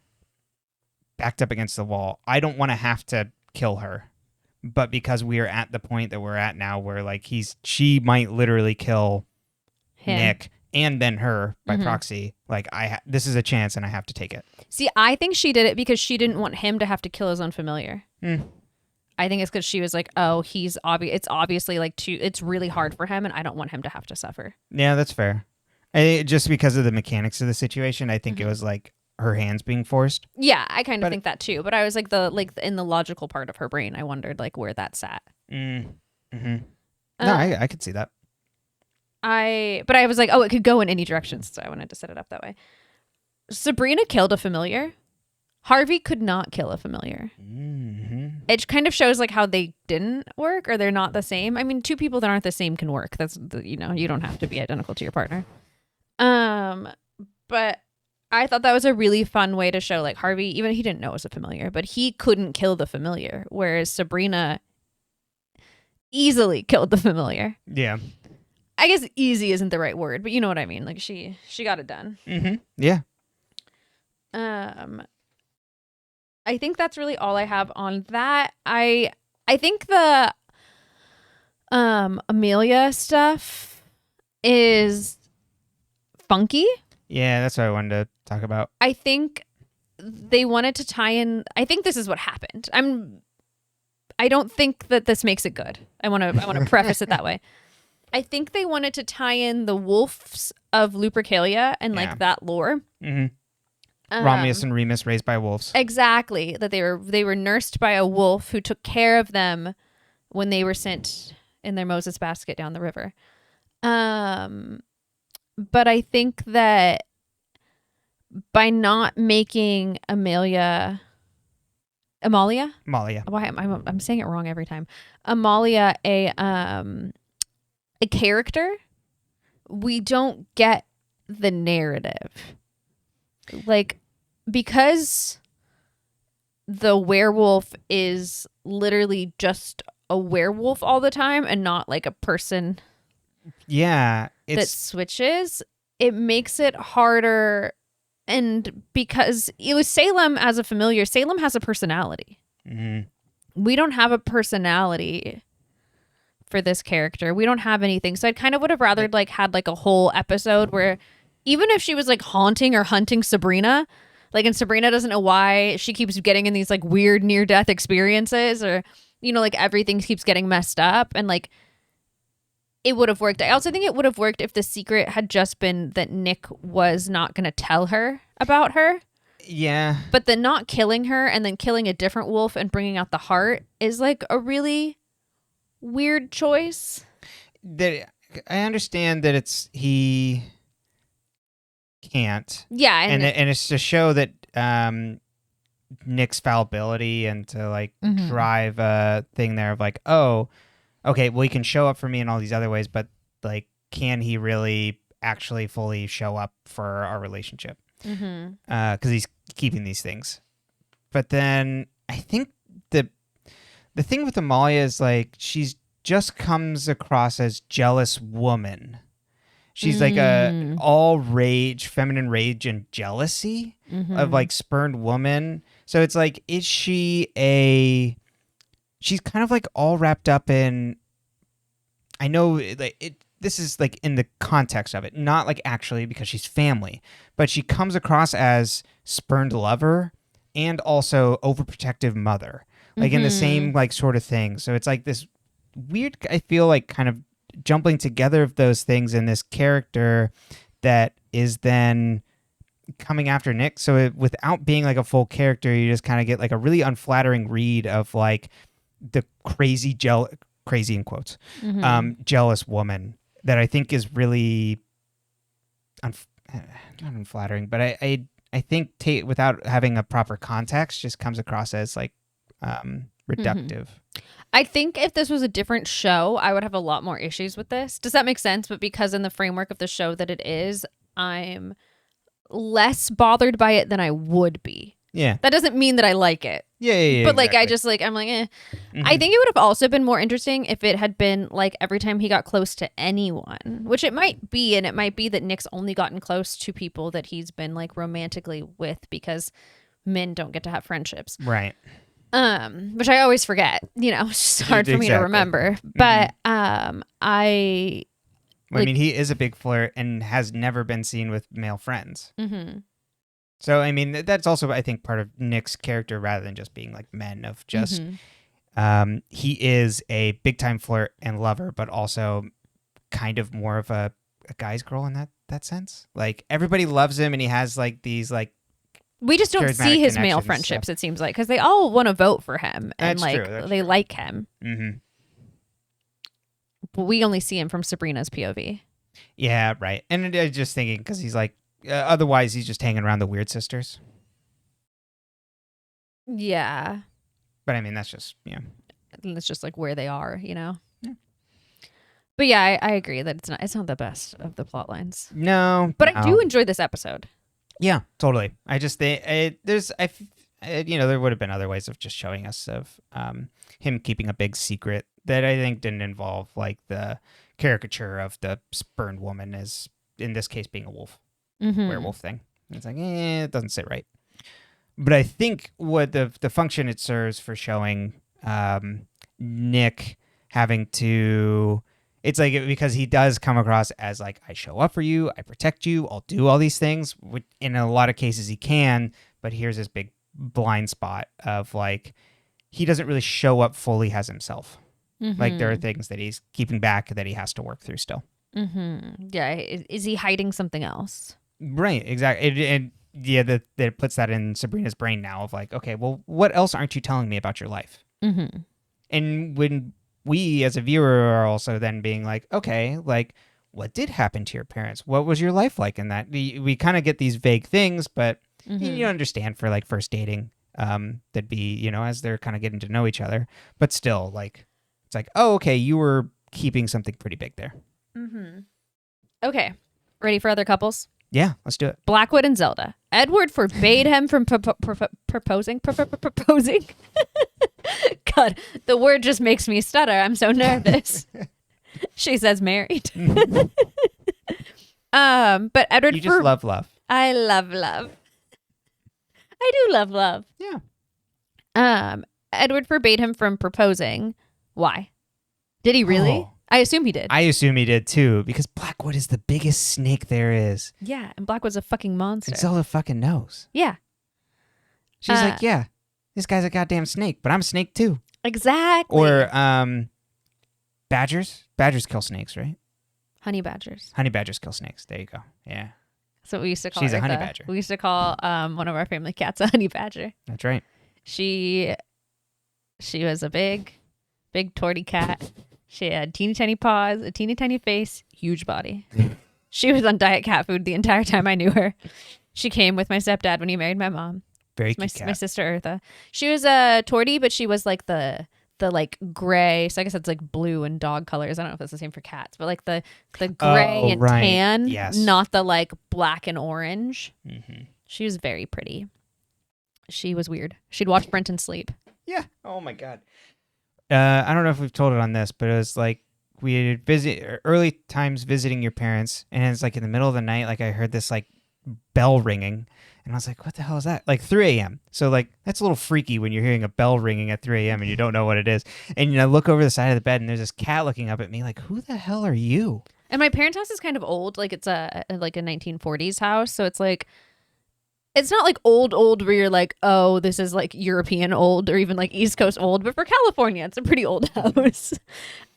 backed up against the wall. I don't want to have to kill her, but because we are at the point that we're at now where like she might literally kill him, Nick, and then her by proxy, like this is a chance and I have to take it. See, I think she did it because she didn't want him to have to kill his own familiar. I think it's because she was like, oh, it's obviously like it's really hard for him and I don't want him to have to suffer. Yeah, that's fair. Just because of the mechanics of the situation, I think it was like her hands being forced. Yeah, I kind of think that too. But I was like, in the logical part of her brain, I wondered like where that sat. No, I could see that. But I was like, oh, it could go in any direction, so I wanted to set it up that way. Sabrina killed a familiar. Harvey could not kill a familiar. It kind of shows like how they didn't work, or they're not the same. I mean, two people that aren't the same can work. That's you don't have to be identical to your partner. But I thought that was a really fun way to show like Harvey, even he didn't know it was a familiar, but he couldn't kill the familiar, whereas Sabrina easily killed the familiar. Yeah. I guess easy isn't the right word, but you know what I mean. Like she got it done. Yeah. I think that's really all I have on that. I think the Amalia stuff is funky. Yeah, that's what I wanted to talk about. I think they wanted to tie in. I think this is what happened. I don't think that this makes it good. I want to preface it that way. I think they wanted to tie in the wolves of Lupercalia and like that lore. Romulus and Remus raised by wolves. Exactly. That they were nursed by a wolf who took care of them when they were sent in their Moses basket down the river. But I think that by not making Amalia, why I'm saying it wrong every time. Amalia a character, we don't get the narrative. Like, because the werewolf is literally just a werewolf all the time and not like a person that switches, it makes it harder. And because it was Salem as a familiar, Salem has a personality. We don't have a personality for this character. We don't have anything. So I kind of would have rather like had like a whole episode where even if she was like haunting or hunting Sabrina, like, and Sabrina doesn't know why she keeps getting in these like weird near-death experiences, or, like everything keeps getting messed up, and like it would have worked. I also think it would have worked if the secret had just been that Nick was not going to tell her about her. Yeah. But the not killing her and then killing a different wolf and bringing out the heart is like a really weird choice. That I understand that he can't. Yeah, and it's to show that Nick's fallibility and to like drive a thing there of like, oh, okay, well, he can show up for me in all these other ways, but like, can he really actually fully show up for our relationship? Because he's keeping these things. But then I think the thing with Amalia is like she's just comes across as jealous woman. She's like a all rage, feminine rage and jealousy of like spurned woman. So it's like, is she's kind of like all wrapped up in, I know like this is like in the context of it, not like actually because she's family, but she comes across as spurned lover and also overprotective mother, like in the same like sort of thing. So it's like this weird, I feel like kind of jumbling together of those things in this character that is then coming after Nick. So without being like a full character, you just kind of get like a really unflattering read of like the crazy in quotes, jealous woman that I think is really not unflattering, but I think without having a proper context just comes across as like reductive. I think if this was a different show, I would have a lot more issues with this. Does that make sense? But because in the framework of the show that it is, I'm less bothered by it than I would be. Yeah. That doesn't mean that I like it. Yeah. But like, exactly. I just like, I'm like, eh. I think it would have also been more interesting if it had been like every time he got close to anyone, which it might be. And it might be that Nick's only gotten close to people that he's been like romantically with because men don't get to have friendships. Right. Which I always forget, it's just hard for me to remember. But I mean, he is a big flirt and has never been seen with male friends. So, I mean, that's also, I think, part of Nick's character rather than just being like men of just, he is a big time flirt and lover, but also kind of more of a guy's girl in that sense. Like everybody loves him and he has like these like, we just don't see his male friendships, it seems like, because they all want to vote for him and that's true, they like him. But we only see him from Sabrina's POV. Yeah, right. And I'm just thinking because he's like, otherwise he's just hanging around the weird sisters. Yeah. But I mean, that's just, it's just like where they are, Yeah. But yeah, I agree that it's not the best of the plot lines. No. But I do enjoy this episode. Yeah, totally. I just think there would have been other ways of just showing us of him keeping a big secret that I think didn't involve like the caricature of the spurned woman as in this case being a wolf, werewolf thing. It's like, it doesn't sit right. But I think what the function it serves for showing Nick having to, it's like because he does come across as like, I show up for you, I protect you, I'll do all these things. Which in a lot of cases he can, but here's this big blind spot of like, he doesn't really show up fully as himself. Like there are things that he's keeping back that he has to work through still. Yeah. Is he hiding something else? Right. Exactly. And yeah, that puts that in Sabrina's brain now of like, okay, well, what else aren't you telling me about your life? And when we as a viewer are also then being like, okay, like what did happen to your parents? What was your life like in that? We kind of get these vague things, but you understand for like first dating, that'd be, as they're kind of getting to know each other, but still like, it's like, oh, okay, you were keeping something pretty big there. Okay. Ready for other couples? Yeah, let's do it. Blackwood and Zelda. Edward forbade him from proposing. God, the word just makes me stutter. I'm so nervous. She says married. But Edward, you just love love. I love love. I do love love. Yeah. Edward forbade him from proposing. Why? Did he really? Oh. I assume he did. I assume he did too, because Blackwood is the biggest snake there is. Yeah, and Blackwood's a fucking monster. And Zelda fucking knows. Yeah. She's like, yeah, this guy's a goddamn snake, but I'm a snake too. Exactly. Or Badgers? Badgers kill snakes, right? Honey badgers. Honey badgers kill snakes. There you go. Yeah. That's what we used to call She's a Eartha. honey badger. We used to call one of our family cats a honey badger. That's right. She was a big torty cat. She had teeny tiny paws, a teeny tiny face, huge body. She was on diet cat food the entire time I knew her. She came with my stepdad when he married my mom. Very my, cute cat. my sister Eartha. She was a tortie, but she was like the like gray. So I guess it's like blue and dog colors. I don't know if that's the same for cats, but like the gray and right. tan, Yes. not the like black and orange. Mm-hmm. She was very pretty. She was weird. She'd watch Brenton sleep. Yeah. Oh my God. I don't know if we've told it on this, but it was like we had early times visiting your parents, and it's like in the middle of the night, like I heard this like bell ringing, and I was like, "What the hell is that?" Like 3 a.m. So like that's a little freaky when you're hearing a bell ringing at 3 a.m. and you don't know what it is. And I look over the side of the bed, and there's this cat looking up at me, like, "Who the hell are you?" And my parents' house is kind of old. Like it's a 1940s house, so it's like. It's not like old where you're like, oh, this is like European old or even like East Coast old, but for California, it's a pretty old house.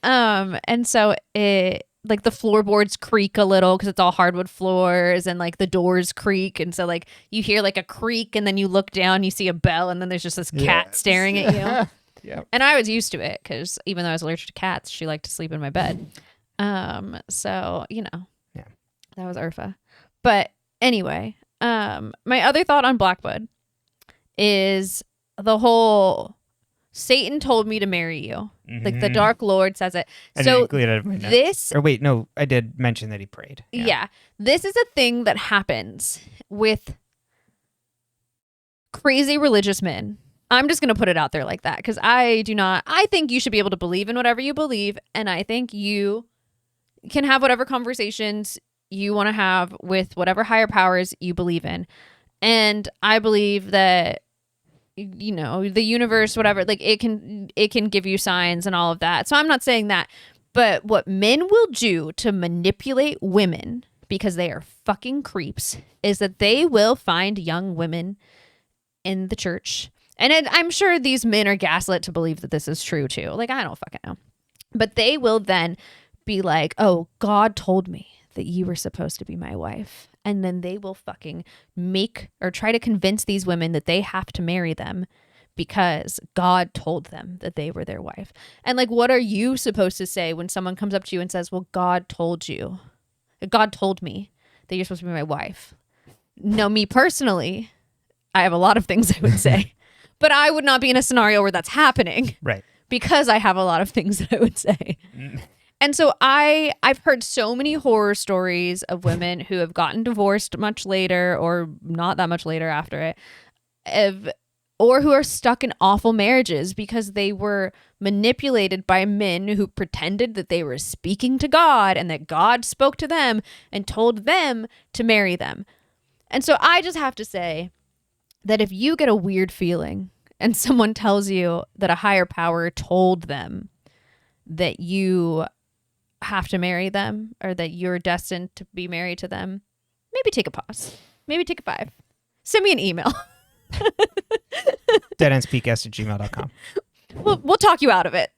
And so it like the floorboards creak a little because it's all hardwood floors, and like the doors creak, and so like you hear like a creak, and then you look down, you see a bell, and then there's just this cat staring at you. Yeah. And I was used to it because even though I was allergic to cats, she liked to sleep in my bed. So you know, yeah, that was Urfa. But anyway. My other thought on Blackwood is the whole Satan told me to marry you. Mm-hmm. Like the Dark Lord says it. I so didn't include it out of my notes. this, or wait, no, I did mention that he prayed. yeah, this is a thing that happens with crazy religious men. I'm just going to put it out there like that because I think you should be able to believe in whatever you believe, and I think you can have whatever conversations you want to have with whatever higher powers you believe in. And I believe that, you know, the universe, whatever, like it can give you signs and all of that. So I'm not saying that, but what men will do to manipulate women because they are fucking creeps is that they will find young women in the church. And I'm sure these men are gaslit to believe that this is true too. Like, I don't fucking know. But they will then be like, oh, God told me that you were supposed to be my wife. And then they will fucking make or try to convince these women that they have to marry them because God told them that they were their wife. And like, what are you supposed to say when someone comes up to you and says, well, God told you, God told me that you're supposed to be my wife? No, me personally, I have a lot of things I would say, but I would not be in a scenario where that's happening. Right. Because I have a lot of things that I would say. And so I've heard so many horror stories of women who have gotten divorced much later or not that much later after it, or who are stuck in awful marriages because they were manipulated by men who pretended that they were speaking to God and that God spoke to them and told them to marry them. And so I just have to say that if you get a weird feeling and someone tells you that a higher power told them that you have to marry them or that you're destined to be married to them, maybe take a pause. Maybe take a 5. Send me an email. deadendspcast@gmail.com. We'll talk you out of it.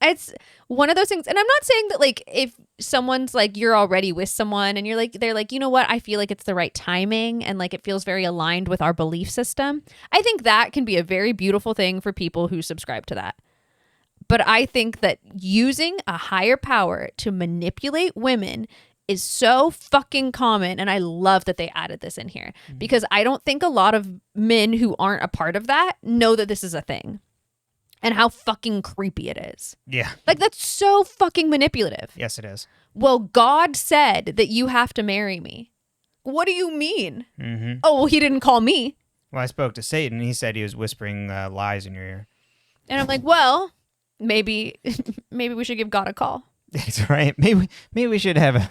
It's one of those things. And I'm not saying that like if someone's like you're already with someone and you're like they're like, you know what, I feel like it's the right timing and like it feels very aligned with our belief system. I think that can be a very beautiful thing for people who subscribe to that. But I think that using a higher power to manipulate women is so fucking common. And I love that they added this in here because I don't think a lot of men who aren't a part of that know that this is a thing and how fucking creepy it is. Yeah. Like, that's so fucking manipulative. Yes, it is. Well, God said that you have to marry me. What do you mean? Mm-hmm. Oh, well, he didn't call me. Well, I spoke to Satan. He said he was whispering lies in your ear. And I'm like, well, maybe we should give God a call. That's right. Maybe we should have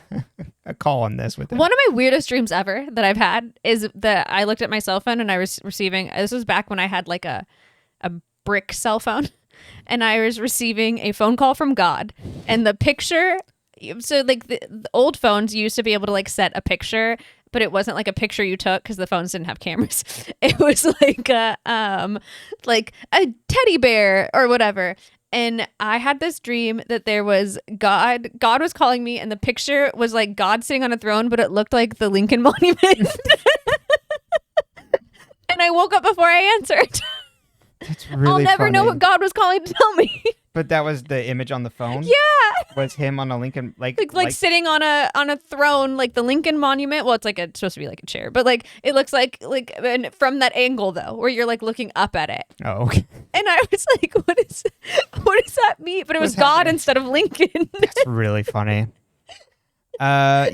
a call on this with him. One of my weirdest dreams ever that I've had is that I looked at my cell phone and I was receiving, this was back when I had like a brick cell phone, and I was receiving a phone call from God, and the picture, so like the old phones used to be able to like set a picture, but it wasn't like a picture you took because the phones didn't have cameras. It was like a teddy bear or whatever. And I had this dream that there was God was calling me, and the picture was like God sitting on a throne, but it looked like the Lincoln Monument. And I woke up before I answered. That's really I'll never funny. know what God was calling to tell me. But that was the image on the phone? Yeah. Was him on a Lincoln, like sitting on a throne, like the Lincoln Monument. Well, it's like it's supposed to be like a chair, but like it looks like and from that angle though, where you're like looking up at it. Oh, okay. And I was like, what does that mean? But it was What's God happening? instead of Lincoln. That's really funny. I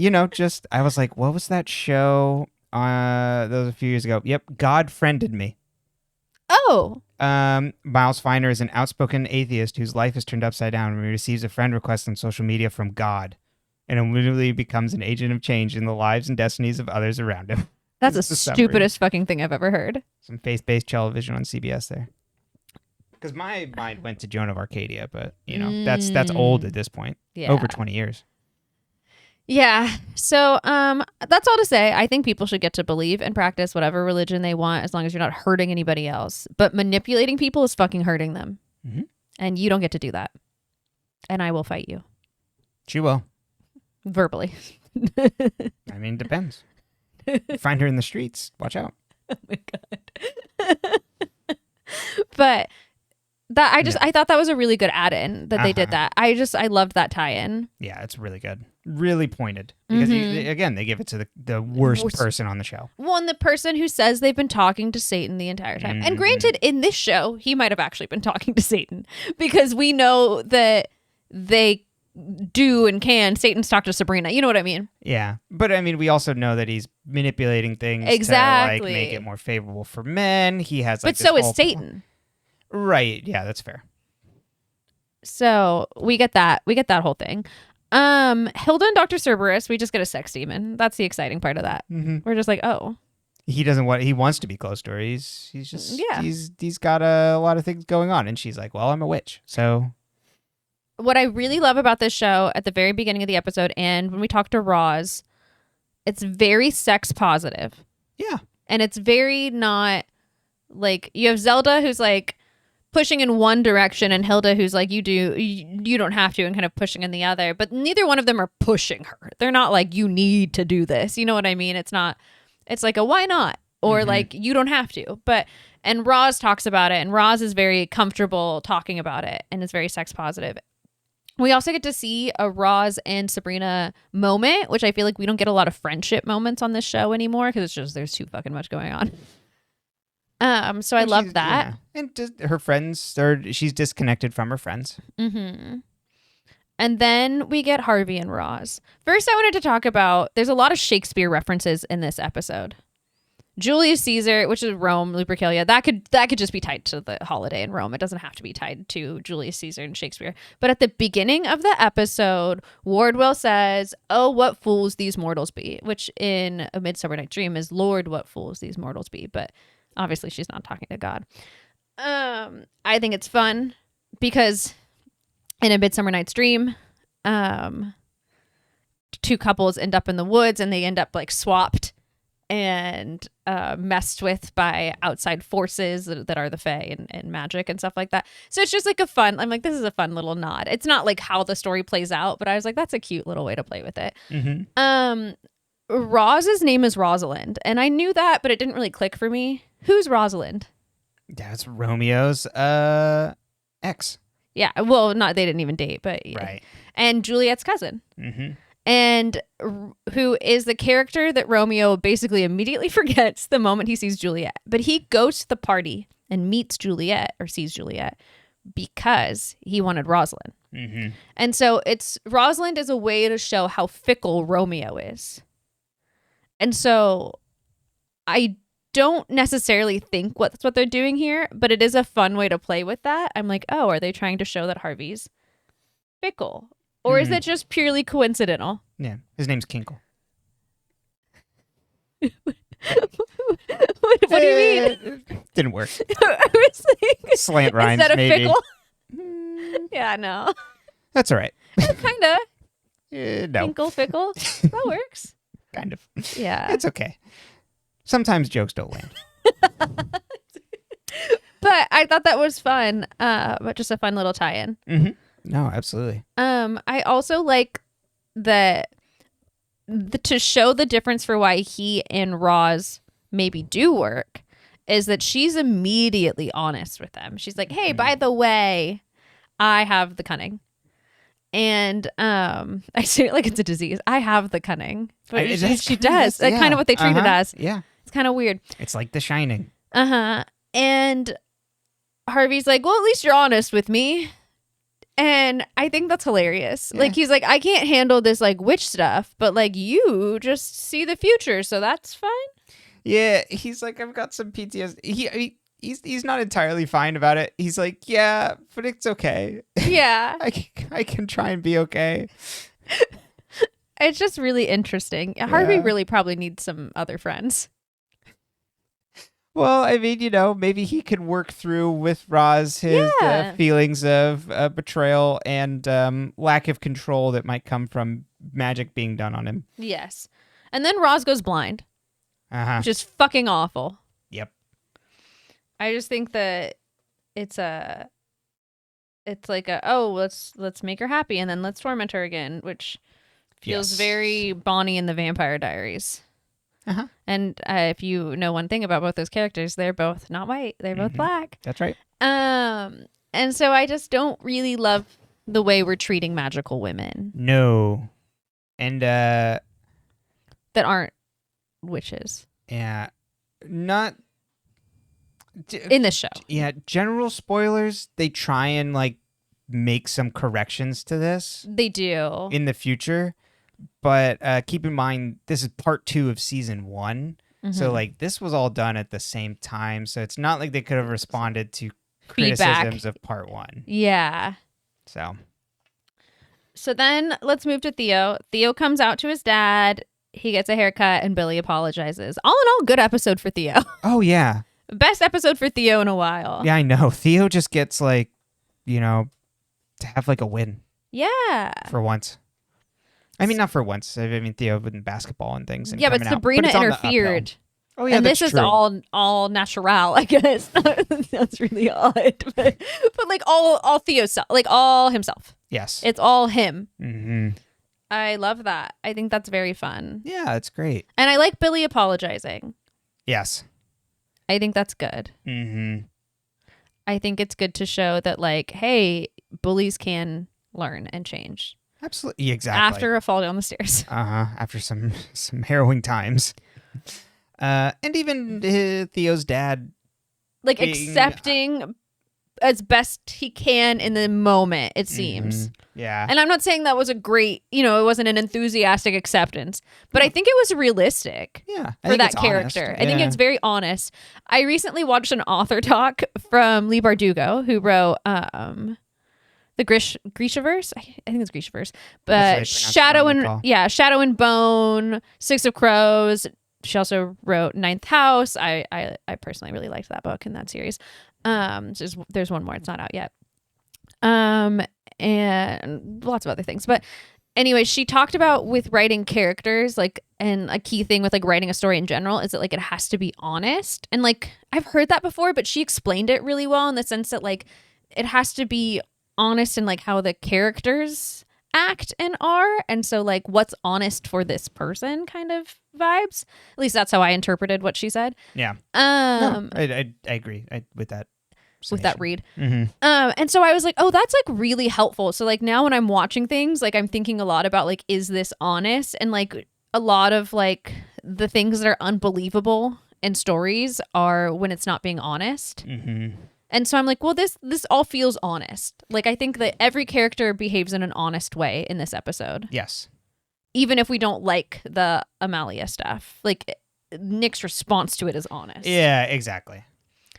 was like, what was that show? That was a few years ago. Yep, God Friended Me. Oh. Miles Feiner is an outspoken atheist whose life is turned upside down when he receives a friend request on social media from God, and immediately becomes an agent of change in the lives and destinies of others around him. That's the It's summary. stupidest fucking thing I've ever heard. Some faith-based television on CBS there. Because my mind went to Joan of Arcadia, but that's old at this point. Yeah. Over 20 years. Yeah. So that's all to say. I think people should get to believe and practice whatever religion they want as long as you're not hurting anybody else. But manipulating people is fucking hurting them. Mm-hmm. And you don't get to do that. And I will fight you. She will. Verbally. I mean, depends. Find her in the streets. Watch out. Oh my God. But that I thought that was a really good add-in that they did that. I loved that tie-in. Yeah, it's really good. Really pointed. Because, they give it to the worst person on the show. Well, and the person who says they've been talking to Satan the entire time. Mm-hmm. And granted, in this show, he might have actually been talking to Satan because we know that they do and can. Satan's talked to Sabrina. You know what I mean? Yeah. But, I mean, we also know that he's manipulating things exactly to, like, make it more favorable for men. He has, like, but so is Satan. Right. Yeah, that's fair. So we get that. We get that whole thing. Hilda and Dr. Cerberus, we just get a sex demon. That's the exciting part of that. Mm-hmm. We're just like, oh. He wants to be close to her. He's just, yeah. He's got a lot of things going on. And she's like, well, I'm a witch. So. What I really love about this show at the very beginning of the episode and when we talk to Roz, it's very sex positive. Yeah. And it's very not like you have Zelda who's like pushing in one direction and Hilda who's like you don't have to and kind of pushing in the other, but neither one of them are pushing her. They're not like you need to do this. You know what I mean? It's like a why not or like you don't have to. And Roz talks about it and Roz is very comfortable talking about it and is very sex positive. We also get to see a Roz and Sabrina moment, which I feel like we don't get a lot of friendship moments on this show anymore because it's just there's too fucking much going on. So I love that. Yeah. And her friends, she's disconnected from her friends. Mm-hmm. And then we get Harvey and Roz. First, I wanted to talk about, there's a lot of Shakespeare references in this episode. Julius Caesar, which is Rome, Lupercalia, that could just be tied to the holiday in Rome. It doesn't have to be tied to Julius Caesar and Shakespeare. But at the beginning of the episode, Wardwell says, "Oh, what fools these mortals be," which in A Midsummer Night's Dream is "Lord, what fools these mortals be." But obviously she's not talking to God. I think it's fun because in A Midsummer Night's Dream, two couples end up in the woods and they end up like swapped and messed with by outside forces that are the Fae and magic and stuff like that. So it's just like I'm like, this is a fun little nod. It's not like how the story plays out, but I was like, that's a cute little way to play with it. Mm-hmm. Roz's name is Rosalind, and I knew that, but it didn't really click for me. Who's Rosalind? That's Romeo's ex. Yeah, well, they didn't even date, but yeah. Right. And Juliet's cousin. Mm-hmm. And who is the character that Romeo basically immediately forgets the moment he sees Juliet. But he goes to the party and meets Juliet or sees Juliet because he wanted Rosalind. Mm-hmm. And so Rosalind is a way to show how fickle Romeo is. And so I don't necessarily think that's what they're doing here, but it is a fun way to play with that. I'm like, oh, are they trying to show that Harvey's fickle? Or is it just purely coincidental? Yeah. His name's Kinkle. What do you mean? Didn't work. I was like, Slant rhymes, instead of maybe. fickle? Yeah, no. That's all right. Kind of. No. Finkle, fickle. That works. Kind of. Yeah. It's okay. Sometimes jokes don't land. But But I thought that was fun. But just a fun little tie-in. Mm-hmm. No, absolutely. I also like that to show the difference for why he and Roz maybe do work is that she's immediately honest with them. She's like, hey, by the way, I have the cunning. And I say it like it's a disease. I have the cunning. But she does. That's kind of what they treat it as. Yeah. It's kind of weird. It's like The Shining. And Harvey's like, well, at least you're honest with me. And I think that's hilarious. Yeah. Like, he's like, I can't handle this, like, witch stuff, but, like, you just see the future, so that's fine. Yeah, he's like, I've got some PTSD. He's not entirely fine about it. He's like, yeah, but it's okay. Yeah. I can try and be okay. It's just really interesting. Harvey really probably needs some other friends. Well, I mean, maybe he can work through with Roz his feelings of betrayal and lack of control that might come from magic being done on him. Yes. And then Roz goes blind, which is fucking awful. Yep. I just think that it's like let's make her happy and then let's torment her again, which feels very Bonnie and the Vampire Diaries. And if you know one thing about both those characters, they're both not white. They're both black. That's right. And so I just don't really love the way we're treating magical women. No. And that aren't witches. Yeah. Not in this show. Yeah, general spoilers, they try and like make some corrections to this. They do. In the future. But keep in mind, this is part 2 of season 1. So, like, this was all done at the same time. So, it's not like they could have responded to criticisms of part 1. Yeah. So then let's move to Theo. Theo comes out to his dad. He gets a haircut and Billy apologizes. All in all, good episode for Theo. Oh, yeah. Best episode for Theo in a while. Yeah, I know. Theo just gets, like, to have, like, a win. Yeah. For once. I mean, not for once. I mean, Theo in basketball and things. And but Sabrina interfered. Oh, yeah, and that's this true. is all natural, I guess. That's really odd. But like, all Theo's self, like, all himself. Yes. It's all him. Mm-hmm. I love that. I think that's very fun. Yeah, it's great. And I like Billy apologizing. Yes. I think that's good. Mm-hmm. I think it's good to show that, like, hey, bullies can learn and change. Absolutely. Exactly. After a fall down the stairs. After some harrowing times. And even Theo's dad. Like, accepting as best he can in the moment, it seems. Yeah. And I'm not saying that was a great, it wasn't an enthusiastic acceptance, but I think it was realistic for that character. I think it's very honest. I recently watched an author talk from Lee Bardugo, who wrote the Grishaverse. I think it's Grishaverse. But Shadow and Bone, Six of Crows. She also wrote Ninth House. I personally really liked that book and that series. There's one more. It's not out yet. And lots of other things. But anyway, she talked about with writing characters, like, and a key thing with like writing a story in general is that like it has to be honest. And like I've heard that before, but she explained it really well in the sense that like it has to be honest in like how the characters act and are, and so like what's honest for this person kind of vibes. At least that's how I interpreted what she said. Yeah. No, I agree with that. With that read. Mm-hmm. And so I was like, oh, that's like really helpful. So like now when I'm watching things, like I'm thinking a lot about like, is this honest? And like a lot of like the things that are unbelievable in stories are when it's not being honest. Mm-hmm. And so I'm like, well, this all feels honest. Like, I think that every character behaves in an honest way in this episode. Yes. Even if we don't like the Amalia stuff. Like, Nick's response to it is honest. Yeah, exactly.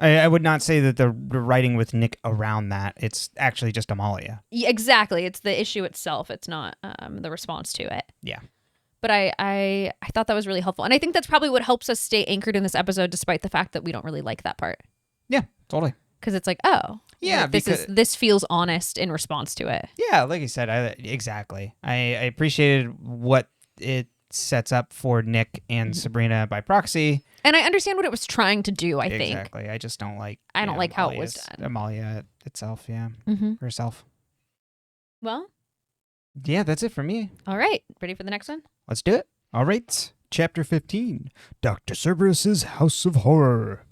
I would not say that the writing with Nick around that. It's actually just Amalia. Yeah, exactly. It's the issue itself. It's not the response to it. Yeah. But I thought that was really helpful. And I think that's probably what helps us stay anchored in this episode, despite the fact that we don't really like that part. Yeah, totally. Because it's like, oh, yeah, this feels honest in response to it. Yeah, like you said, exactly. I appreciated what it sets up for Nick and Sabrina by proxy. And I understand what it was trying to do, I think. Exactly. I just don't like. I don't like how it was done. Amalia itself, yeah, herself. Well, yeah, that's it for me. All right, ready for the next one? Let's do it. All right. Chapter 15. Dr. Cerberus's House of Horror.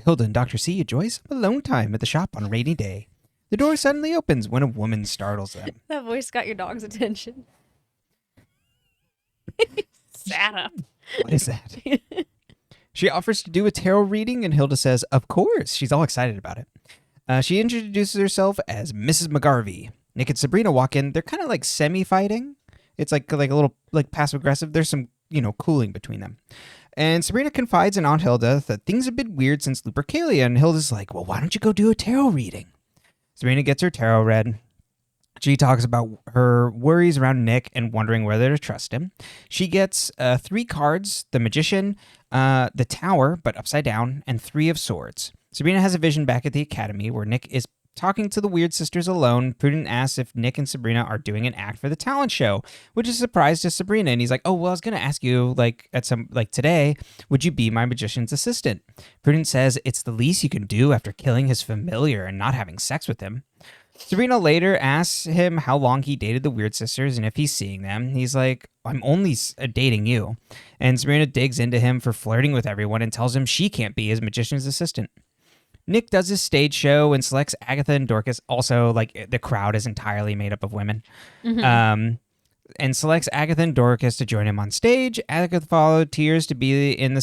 Hilda and Dr. C enjoy some alone time at the shop on a rainy day. The door suddenly opens when a woman startles them. That voice got your dog's attention. Sat up. What is that? She offers to do a tarot reading, and Hilda says, of course. She's all excited about it. She introduces herself as Mrs. McGarvey. Nick and Sabrina walk in. They're kind of like semi-fighting. It's like a little like passive-aggressive. There's some, cooling between them. And Sabrina confides in Aunt Hilda that things have been weird since Lupercalia, and Hilda's like, well, why don't you go do a tarot reading? Sabrina gets her tarot read. She talks about her worries around Nick and wondering whether to trust him. She gets 3 cards, the Magician, the Tower, but upside down, and 3 of Swords. Sabrina has a vision back at the academy where Nick is talking to the Weird Sisters alone. Prudent asks if Nick and Sabrina are doing an act for the talent show, which is a surprise to Sabrina. And he's like, oh, well, I was going to ask you, today, would you be my magician's assistant? Prudent says it's the least you can do after killing his familiar and not having sex with him. Sabrina later asks him how long he dated the Weird Sisters and if he's seeing them. He's like, I'm only dating you. And Sabrina digs into him for flirting with everyone and tells him she can't be his magician's assistant. Nick does his stage show and selects Agatha and Dorcas. Also, the crowd is entirely made up of women. And selects Agatha and Dorcas to join him on stage. Agatha volunteers to be in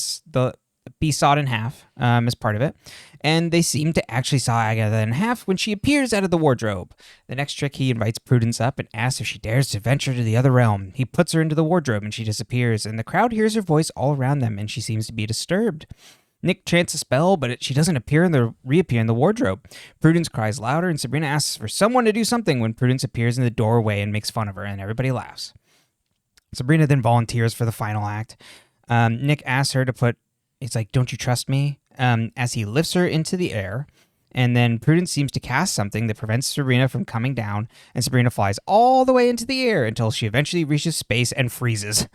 be sawed in half as part of it. And they seem to actually saw Agatha in half when she appears out of the wardrobe. The next trick, he invites Prudence up and asks if she dares to venture to the other realm. He puts her into the wardrobe and she disappears. And the crowd hears her voice all around them and she seems to be disturbed. Nick chants a spell, but she doesn't reappear in the wardrobe. Prudence cries louder and Sabrina asks for someone to do something when Prudence appears in the doorway and makes fun of her and everybody laughs. Sabrina then volunteers for the final act. Nick asks her to it's like, don't you trust me? As he lifts her into the air. And then Prudence seems to cast something that prevents Sabrina from coming down. And Sabrina flies all the way into the air until she eventually reaches space and freezes.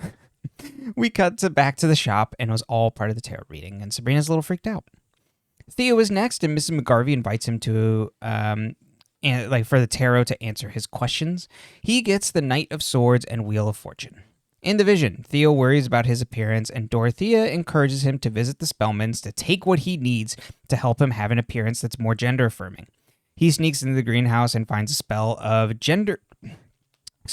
We cut back to the shop and it was all part of the tarot reading. And Sabrina's a little freaked out. Theo is next and Mrs. McGarvey invites him to for the tarot to answer his questions. He gets the Knight of Swords and Wheel of Fortune. In the vision, Theo worries about his appearance, and Dorothea encourages him to visit the Spellmans to take what he needs to help him have an appearance that's more gender-affirming. He sneaks into the greenhouse and finds a spell of gendered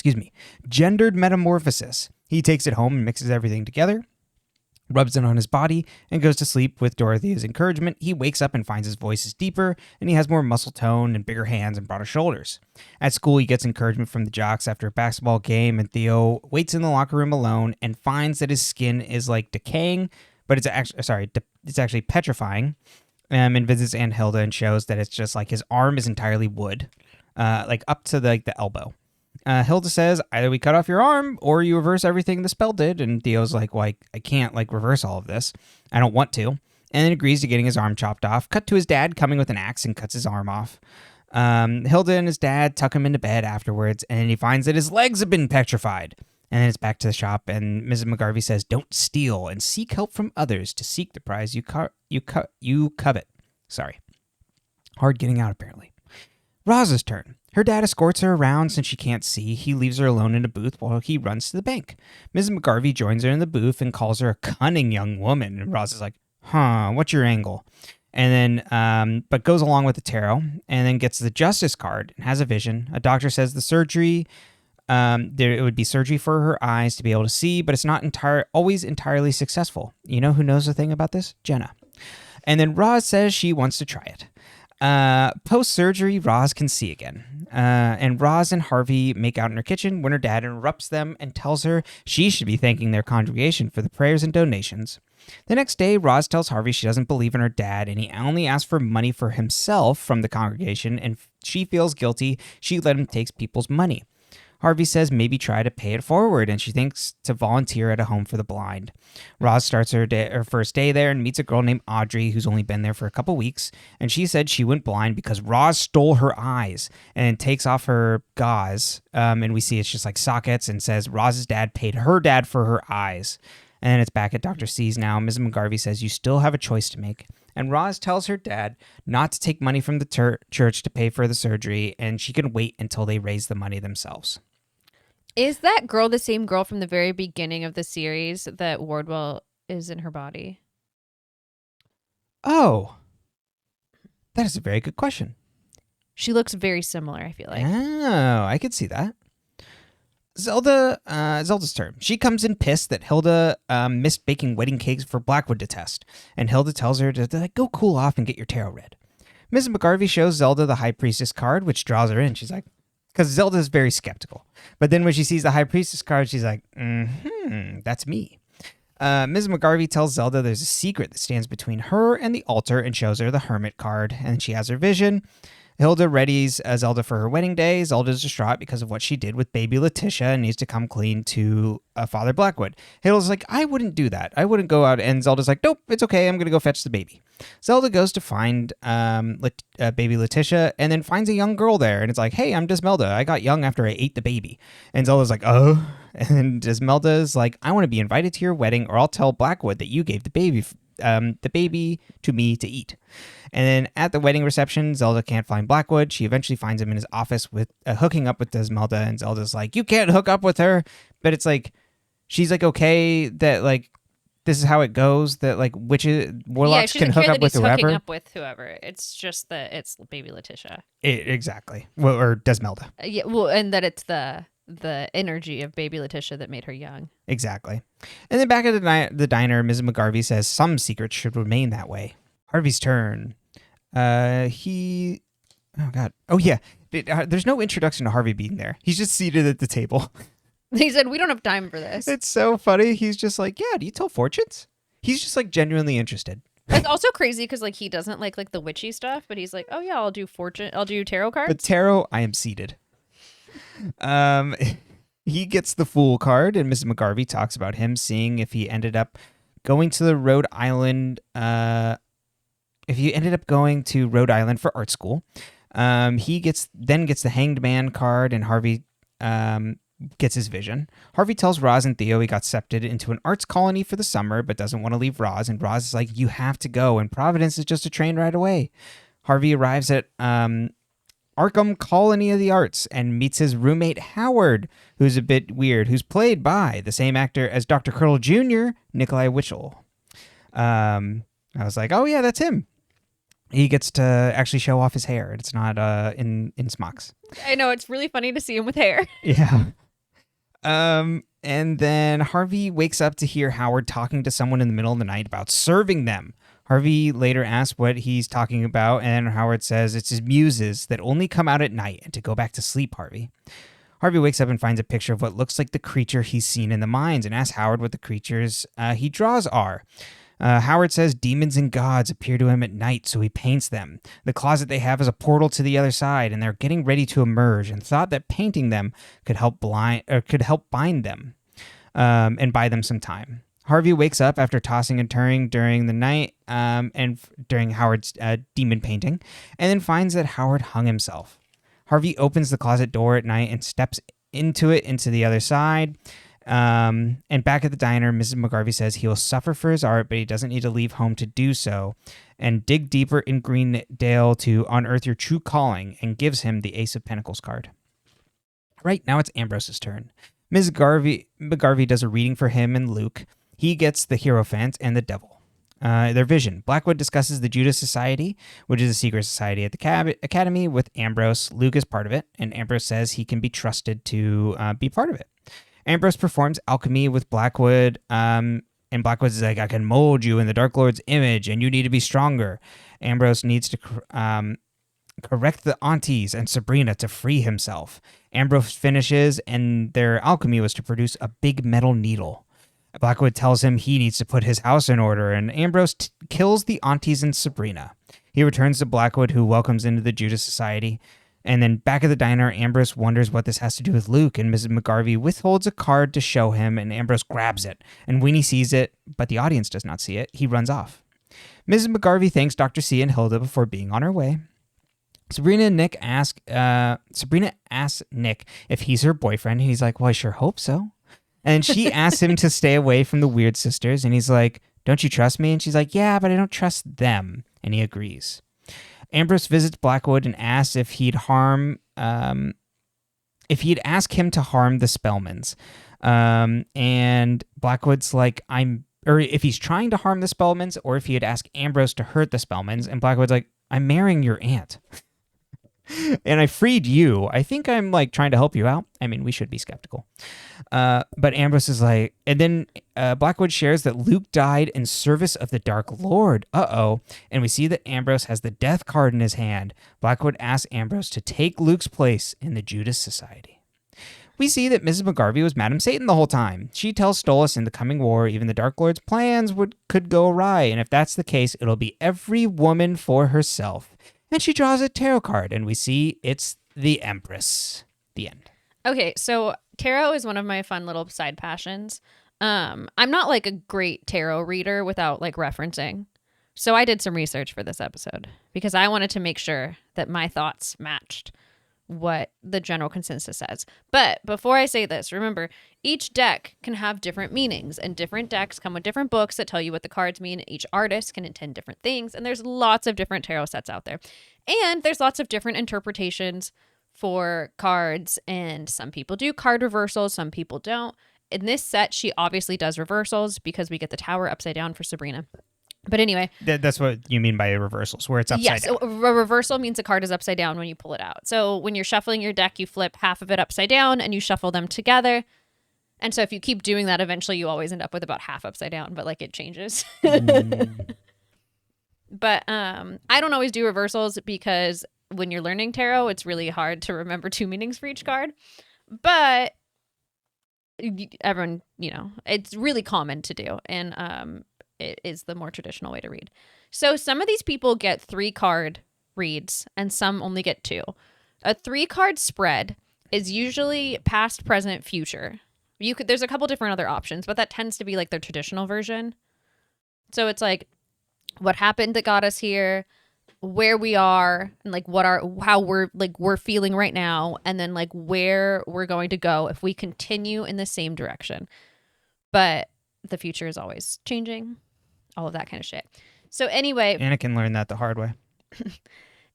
metamorphosis. He takes it home and mixes everything together, rubs it on his body, and goes to sleep with Dorothea's encouragement. He wakes up and finds his voice is deeper, and he has more muscle tone and bigger hands and broader shoulders. At school, he gets encouragement from the jocks after a basketball game, and Theo waits in the locker room alone and finds that his skin is decaying, but it's actually petrifying. And visits Aunt Hilda and shows that it's just his arm is entirely wood, up to the elbow. Hilda says, either we cut off your arm or you reverse everything the spell did. And Theo's like, well, I can't reverse all of this. I don't want to. And then agrees to getting his arm chopped off. Cut to his dad coming with an axe and cuts his arm off. Hilda and his dad tuck him into bed afterwards. And he finds that his legs have been petrified. And then it's back to the shop. And Mrs. McGarvey says, don't steal and seek help from others to seek the prize you covet. Sorry. Hard getting out, apparently. Roz's turn. Her dad escorts her around since she can't see. He leaves her alone in a booth while he runs to the bank. Mrs. McGarvey joins her in the booth and calls her a cunning young woman. And Roz is like, what's your angle? And then, but goes along with the tarot and then gets the justice card and has a vision. A doctor says the surgery, it would be surgery for her eyes to be able to see, but it's not always entirely successful. You know who knows a thing about this? Jenna. And then Roz says she wants to try it. Post-surgery, Roz can see again. And Roz and Harvey make out in her kitchen when her dad interrupts them and tells her she should be thanking their congregation for the prayers and donations. The next day, Roz tells Harvey she doesn't believe in her dad and he only asked for money for himself from the congregation and she feels guilty she let him take people's money. Harvey says maybe try to pay it forward, and she thinks to volunteer at a home for the blind. Roz starts her first day there and meets a girl named Audrey who's only been there for a couple weeks, and she said she went blind because Roz stole her eyes and takes off her gauze, and we see it's just sockets and says Roz's dad paid her dad for her eyes. And then it's back at Dr. C's now. Mrs. McGarvey says, you still have a choice to make. And Roz tells her dad not to take money from the church to pay for the surgery, and she can wait until they raise the money themselves. Is that girl the same girl from the very beginning of the series that Wardwell is in her body? Oh, that is a very good question. She looks very similar, I feel like. Oh, I could see that. Zelda's turn. She comes in pissed that Hilda missed baking wedding cakes for Blackwood to test, and Hilda tells her to go cool off and get your tarot read. Mrs. McGarvey shows Zelda the High Priestess card, which draws her in. She's like, because Zelda is very skeptical. But then when she sees the High Priestess card, she's like, that's me. Ms. McGarvey tells Zelda there's a secret that stands between her and the altar and shows her the Hermit card, and she has her vision. Hilda readies Zelda for her wedding day. Zelda's distraught because of what she did with baby Letitia and needs to come clean to Father Blackwood. Hilda's like, I wouldn't do that. I wouldn't go out. And Zelda's like, nope, it's okay. I'm going to go fetch the baby. Zelda goes to find baby Letitia and then finds a young girl there. And it's like, hey, I'm Desmelda. I got young after I ate the baby. And Zelda's like, oh. And Desmelda's like, I want to be invited to your wedding or I'll tell Blackwood that you gave the baby to me to eat. And then at the wedding reception, Zelda can't find Blackwood. She eventually finds him in his office with hooking up with Desmelda, and Zelda's like, you can't hook up with her. But it's like, she's like, okay, that like, this is how it goes, that like warlocks can hook up with whoever. Hooking up with whoever. It's just that it's baby Letitia. Exactly. Well, or Desmelda. Yeah, well, and that it's the energy of baby Letitia that made her young. Exactly. And then back at the diner, Mrs. McGarvey says some secrets should remain that way. Harvey's turn. Oh, God. Oh, yeah. There's no introduction to Harvey being there. He's just seated at the table. He said, we don't have time for this. It's so funny. He's just like, yeah, do you tell fortunes? He's just like genuinely interested. It's also crazy because like he doesn't like the witchy stuff, but he's like, oh, yeah, I'll do tarot cards. But tarot, I am seated. He gets the Fool card, and Mrs. McGarvey talks about him seeing if he ended up going to Rhode Island for art school. He gets the Hanged Man card, and Harvey gets his vision. Harvey tells Roz and Theo he got accepted into an arts colony for the summer, but doesn't want to leave Roz, and Roz is like, you have to go, and Providence is just a train ride away. Harvey arrives at Arkham Colony of the Arts and meets his roommate Howard, who's a bit weird, who's played by the same actor as Dr. Curdle Jr., Nikolai Witchell. I was like, oh yeah, that's him. He gets to actually show off his hair. It's not in smocks. I know, it's really funny to see him with hair. Yeah. And then Harvey wakes up to hear Howard talking to someone in the middle of the night about serving them. Harvey later asks what he's talking about, and Howard says it's his muses that only come out at night and to go back to sleep, Harvey. Harvey wakes up and finds a picture of what looks like the creature he's seen in the mines and asks Howard what the creatures he draws are. Howard says demons and gods appear to him at night, so he paints them. The closet they have is a portal to the other side, and they're getting ready to emerge, and thought that painting them could help bind them and buy them some time. Harvey wakes up after tossing and turning during the night and during Howard's demon painting, and then finds that Howard hung himself. Harvey opens the closet door at night and steps into the other side. And back at the diner, Mrs. McGarvey says he will suffer for his art, but he doesn't need to leave home to do so, and dig deeper in Greendale to unearth your true calling, and gives him the Ace of Pentacles card. Right, now it's Ambrose's turn. Ms. McGarvey does a reading for him and Luke. He gets the Hierophant and the Devil. Their vision. Blackwood discusses the Judas Society, which is a secret society at the Academy, with Ambrose. Luke is part of it, and Ambrose says he can be trusted to be part of it. Ambrose performs alchemy with Blackwood, and Blackwood is like, I can mold you in the Dark Lord's image, and you need to be stronger. Ambrose needs to correct the aunties and Sabrina to free himself. Ambrose finishes, and their alchemy was to produce a big metal needle. Blackwood tells him he needs to put his house in order, and Ambrose kills the aunties and Sabrina. He returns to Blackwood, who welcomes into the Judas Society. And then back at the diner, Ambrose wonders what this has to do with Luke, and Mrs. McGarvey withholds a card to show him, and Ambrose grabs it. And Weenie sees it, but the audience does not see it. He runs off. Mrs. McGarvey thanks Dr. C and Hilda before being on her way. Sabrina asks Nick if he's her boyfriend, and he's like, well, I sure hope so. And she asks him to stay away from the weird sisters. And he's like, don't you trust me? And she's like, yeah, but I don't trust them. And he agrees. Ambrose visits Blackwood and asks if he'd ask him to harm the Spellmans. And Blackwood's like, or if he's trying to harm the Spellmans, or if he had asked Ambrose to hurt the Spellmans. And Blackwood's like, I'm marrying your aunt. And I freed you. I think I'm like trying to help you out. I mean, we should be skeptical. But Ambrose is like, and then Blackwood shares that Luke died in service of the Dark Lord. Uh-oh. And we see that Ambrose has the death card in his hand. Blackwood asks Ambrose to take Luke's place in the Judas Society. We see that Mrs. McGarvey was Madam Satan the whole time. She tells Stolas in the coming war, even the Dark Lord's plans could go awry. And if that's the case, it'll be every woman for herself. And she draws a tarot card, and we see it's the Empress. The end. Okay, so tarot is one of my fun little side passions. I'm not like a great tarot reader without like referencing. So I did some research for this episode because I wanted to make sure that my thoughts matched what the general consensus says. But before I say this, remember, each deck can have different meanings, and different decks come with different books that tell you what the cards mean. Each artist can intend different things, and there's lots of different tarot sets out there. And there's lots of different interpretations for cards, and some people do card reversals, some people don't. In this set, she obviously does reversals because we get the tower upside down for Sabrina. But anyway. That's what you mean by reversals, where it's upside down. Yes, a reversal means a card is upside down when you pull it out. So when you're shuffling your deck, you flip half of it upside down and you shuffle them together. And so if you keep doing that, eventually you always end up with about half upside down, but like it changes. But I don't always do reversals because when you're learning tarot, it's really hard to remember two meanings for each card. But everyone, it's really common to do. And it is the more traditional way to read. So some of these people get 3-card reads and some only get 2. A 3-card spread is usually past, present, future. There's a couple different other options, but that tends to be like their traditional version. So it's like what happened that got us here, where we are, and like how we're feeling right now, and then like where we're going to go if we continue in the same direction. But the future is always changing. All of that kind of shit. So anyway. Anakin learned that the hard way.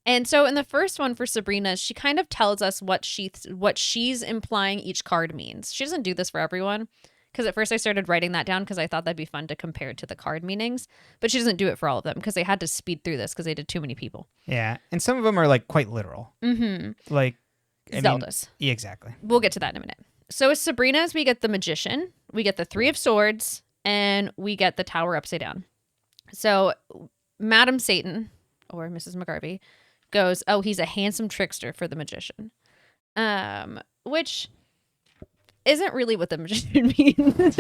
And so in the first one for Sabrina, she kind of tells us what she's implying each card means. She doesn't do this for everyone. Because at first I started writing that down because I thought that'd be fun to compare to the card meanings. But she doesn't do it for all of them because they had to speed through this because they did too many people. Yeah. And some of them are like quite literal. Mm-hmm. Like. Zelda's. Yeah, exactly. We'll get to that in a minute. So as Sabrina's, we get the Magician, we get the 3 of Swords, and we get the Tower upside down. So Madam Satan, or Mrs. McGarvey, goes, oh, he's a handsome trickster for the Magician. Which isn't really what the Magician means.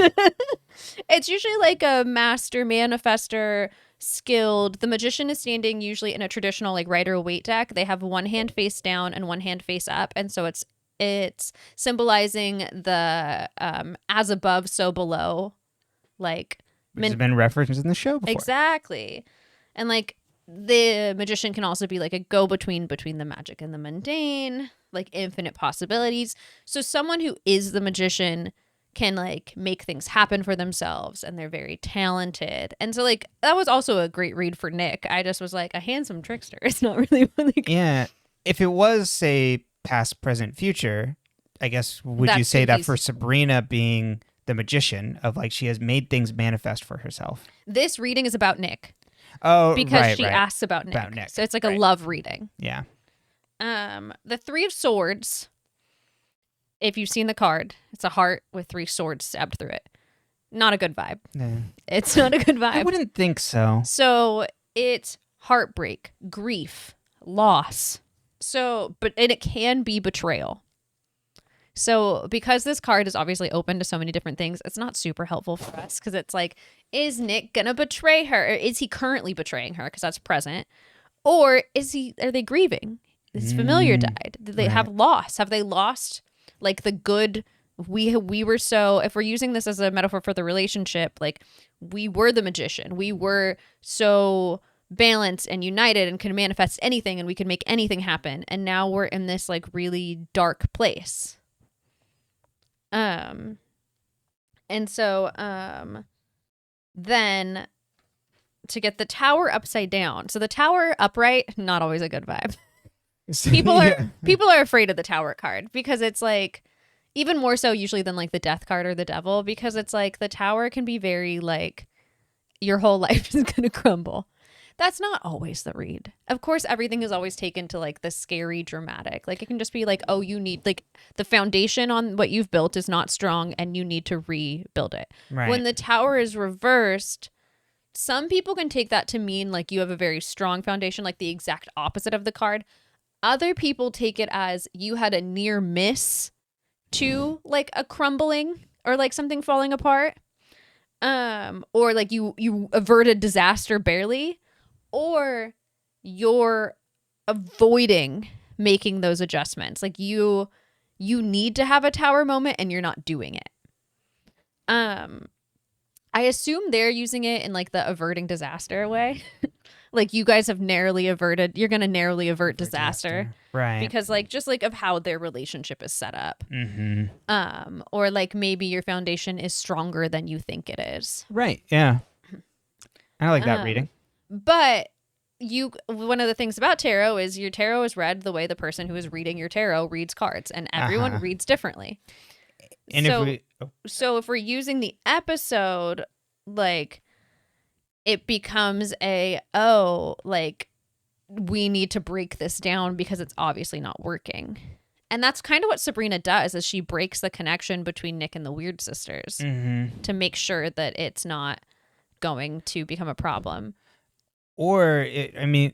It's usually like a master manifester, skilled. The Magician is standing usually in a traditional like Rider-Waite deck. They have one hand face down and one hand face up. And so it's symbolizing the as above, so below, like which has been referenced in the show before. Exactly. And like the Magician can also be like a go-between between the magic and the mundane, like infinite possibilities. So someone who is the Magician can like make things happen for themselves, and they're very talented. And so like that was also a great read for Nick. I just was like, a handsome trickster. It's not really like yeah. If it was, say, past, present, future, I guess would you say that for Sabrina being the Magician of like she has made things manifest for herself? This reading is about Nick. Oh, because she asks about Nick. So it's like a love reading. Yeah. The 3 of Swords, if you've seen the card, it's a heart with 3 swords stabbed through it. Not a good vibe. No. It's not a good vibe. I wouldn't think so. So it's heartbreak, grief, loss. So, and it can be betrayal. So because this card is obviously open to so many different things, it's not super helpful for us because it's like, is Nick gonna betray her? Or is he currently betraying her? Because that's present. Or are they grieving? His familiar died. Did they have loss? Have they lost like the good? We were so, if we're using this as a metaphor for the relationship, like we were the Magician. We were so balanced and united and could manifest anything and we could make anything happen. And now we're in this like really dark place. And so then to get the tower upside down. So the tower upright, not always a good vibe. People are afraid of the tower card because it's like even more so usually than like the death card or the devil, because it's like the tower can be very like your whole life is going to crumble. That's not always the read. Of course, everything is always taken to like the scary dramatic. Like it can just be like, oh, you need like the foundation on what you've built is not strong and you need to rebuild it. Right. When the tower is reversed, some people can take that to mean like you have a very strong foundation, like the exact opposite of the card. Other people take it as you had a near miss to like a crumbling or like something falling apart. Or like you averted disaster barely, or you're avoiding making those adjustments. Like you need to have a tower moment and you're not doing it. I assume they're using it in like the averting disaster way. Like you guys have you're going to narrowly avert disaster. Right. Because like just like of how their relationship is set up. Mm-hmm. Or like maybe your foundation is stronger than you think it is. Right. Yeah. I like that reading. But one of the things about tarot is your tarot is read the way the person who is reading your tarot reads cards, and everyone reads differently. And so if we're using the episode, like it becomes like we need to break this down because it's obviously not working. And that's kind of what Sabrina does, is she breaks the connection between Nick and the Weird Sisters to make sure that it's not going to become a problem. Or if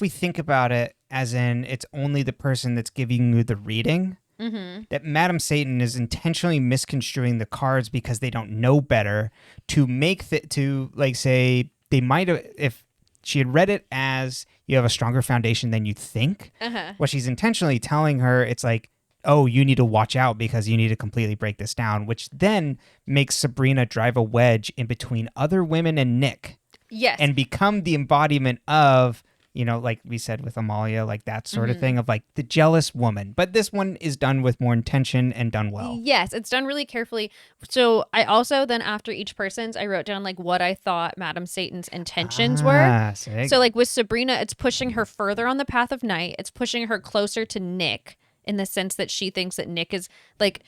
we think about it as in it's only the person that's giving you the reading, that Madam Satan is intentionally misconstruing the cards because they don't know better to make say they might have, if she had read it as you have a stronger foundation than you think, what she's intentionally telling her, it's like, oh, you need to watch out because you need to completely break this down, which then makes Sabrina drive a wedge in between other women and Nick. Yes. And become the embodiment of, like we said with Amalia, like that sort of thing of like the jealous woman. But this one is done with more intention and done well. Yes, it's done really carefully. So I also then after each person's, I wrote down like what I thought Madam Satan's intentions were. So like with Sabrina, it's pushing her further on the path of night. It's pushing her closer to Nick in the sense that she thinks that Nick is like,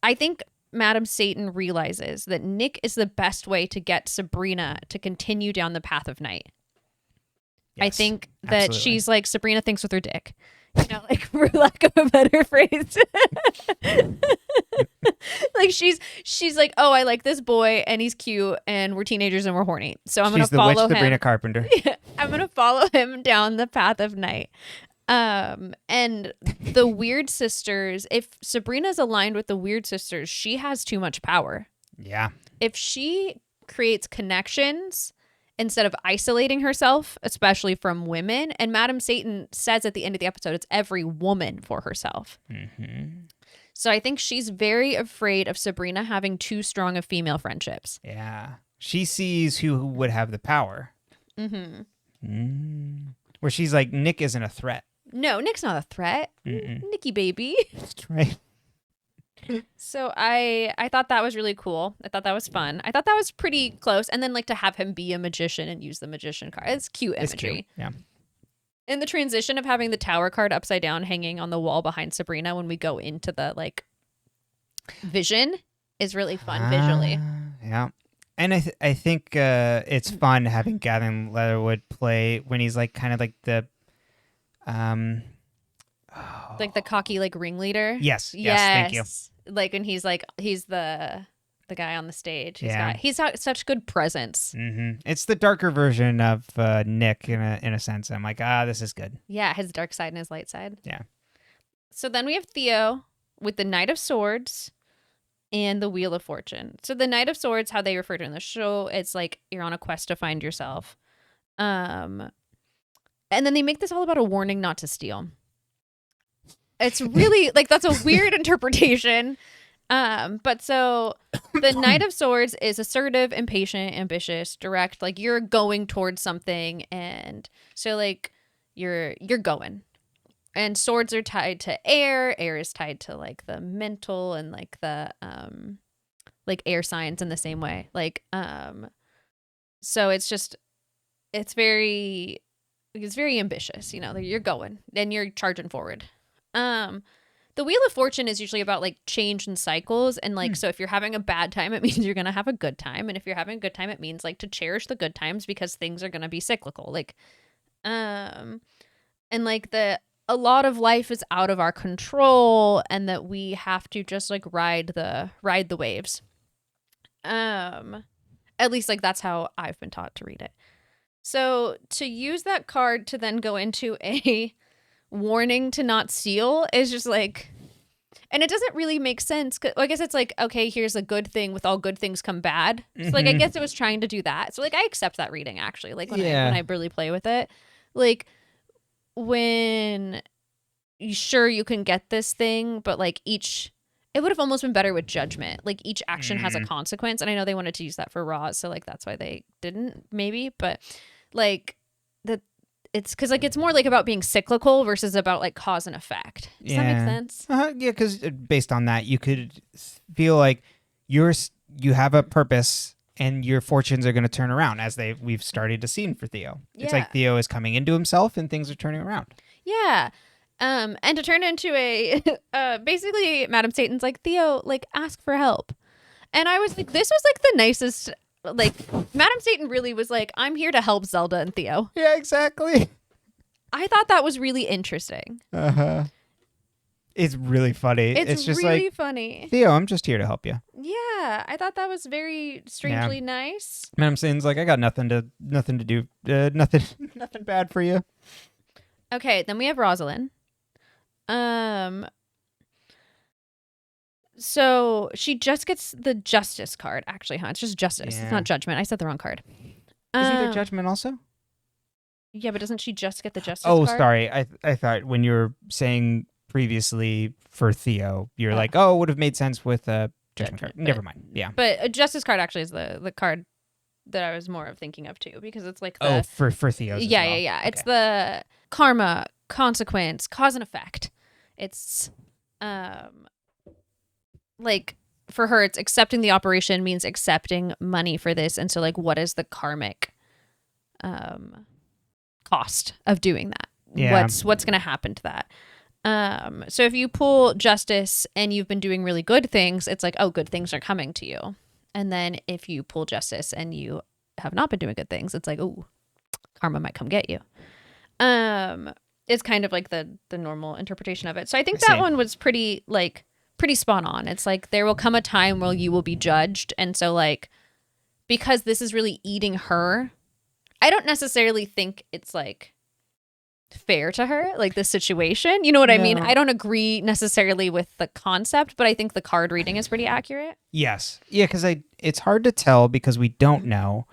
I think Madam Satan realizes that Nick is the best way to get Sabrina to continue down the path of night. Yes, I think that absolutely. She's like, Sabrina thinks with her dick. Like for lack of a better phrase. Like she's like, oh, I like this boy and he's cute and we're teenagers and we're horny. So I'm going to follow him. She's the witch Sabrina Carpenter. Yeah, I'm going to follow him down the path of night. And the Weird Sisters, if Sabrina's aligned with the Weird Sisters, she has too much power. Yeah. If she creates connections instead of isolating herself, especially from women, and Madam Satan says at the end of the episode, it's every woman for herself. So I think she's very afraid of Sabrina having too strong of female friendships. Yeah. She sees who would have the power. Where she's like, Nick isn't a threat. No, Nick's not a threat. Nicky baby. That's right. So I thought that was really cool. I thought that was fun. I thought that was pretty close. And then like to have him be a magician and use the magician card. It's cute imagery. It's cute. Yeah. And the transition of having the tower card upside down hanging on the wall behind Sabrina when we go into the like vision is really fun visually. Yeah. And I think it's fun having Gavin Leatherwood play when he's like kind of like the like the cocky like ringleader. Yes, thank you. Like when he's the guy on the stage. He's got such good presence. It's the darker version of Nick in a sense. I'm like, this is good. Yeah, his dark side and his light side. Yeah. So then we have Theo with the Knight of Swords and the Wheel of Fortune. So the Knight of Swords, how they refer to it in the show, it's like you're on a quest to find yourself. And then they make this all about a warning not to steal. It's really like that's a weird interpretation. But so the Knight of Swords is assertive, impatient, ambitious, direct, like you're going towards something, and so like you're going. And swords are tied to air. Air is tied to like the mental and like the like air signs in the same way. Like so it's very ambitious, you know, that you're going and you're charging forward. The Wheel of Fortune is usually about like change and cycles, and like so if you're having a bad time, it means you're gonna have a good time, and if you're having a good time, it means like to cherish the good times because things are gonna be cyclical. Like and like a lot of life is out of our control, and that we have to just like ride the waves. At least like that's how I've been taught to read it. So to use that card to then go into a warning to not steal is just like, and it doesn't really make sense. I guess it's like, okay, here's a good thing, with all good things come bad. So like, I guess it was trying to do that. So like, I accept that reading actually, like when I really play with it, like when sure you can get this thing, but like it would have almost been better with judgment. Like each action has a consequence. And I know they wanted to use that for Roz. So like, that's why they didn't maybe, but like that it's because like, it's more like about being cyclical versus about like cause and effect. Does that make sense? Yeah. Cause based on that, you could feel like you have a purpose and your fortunes are going to turn around, as we've started to see for Theo. It's like Theo is coming into himself and things are turning around. Yeah. And to turn into a basically Madam Satan's like, Theo, like ask for help. And I was like, this was like the nicest, like Madam Satan really was like, I'm here to help Zelda and Theo. Yeah, exactly. I thought that was really interesting. It's really funny. It's just really like, funny. Theo, I'm just here to help you. Yeah, I thought that was very strangely nice. Madam Satan's like, I got nothing to do, nothing bad for you. Okay, then we have Rosalind. So she just gets the justice card, actually, huh? It's just justice. It's not judgment. I said the wrong card. Isn't there judgment also? Yeah, but doesn't she just get the justice card? Oh, sorry. I thought when you were saying previously for Theo, you're like, oh, it would have made sense with a judgment card. Never mind. Yeah. But a justice card actually is the card that I was more of thinking of too, because it's like the... Oh, for Theo's Yeah, as well. yeah. Okay. It's the karma, consequence, cause and effect. It's like for her, it's accepting the operation means accepting money for this. And so like, what is the karmic cost of doing that? Yeah. What's going to happen to that? So if you pull justice and you've been doing really good things, it's like, oh, good things are coming to you. And then if you pull justice and you have not been doing good things, it's like, oh, karma might come get you. It's kind of like the normal interpretation of it. So I think that one was pretty spot on. It's like, there will come a time where you will be judged. And so like, because this is really eating her, I don't necessarily think it's like fair to her, like the situation. You know what I mean? I don't agree necessarily with the concept, but I think the card reading is pretty accurate. Yes. Yeah, because it's hard to tell because we don't know.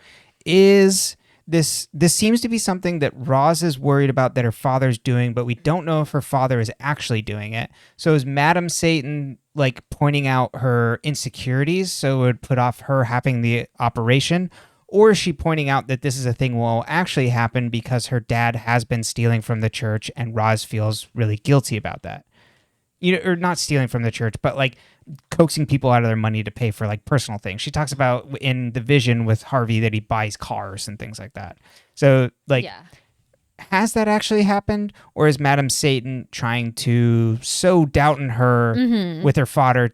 Is this seems to be something that Roz is worried about that her father's doing, but we don't know if her father is actually doing it. So is Madam Satan like pointing out her insecurities so it would put off her having the operation? Or is she pointing out that this is a thing will actually happen because her dad has been stealing from the church and Roz feels really guilty about that? You know, or not stealing from the church, but like coaxing people out of their money to pay for like personal things. She talks about in the vision with Harvey that he buys cars and things like that. So like, has that actually happened? Or is Madam Satan trying to sow doubt in her with her father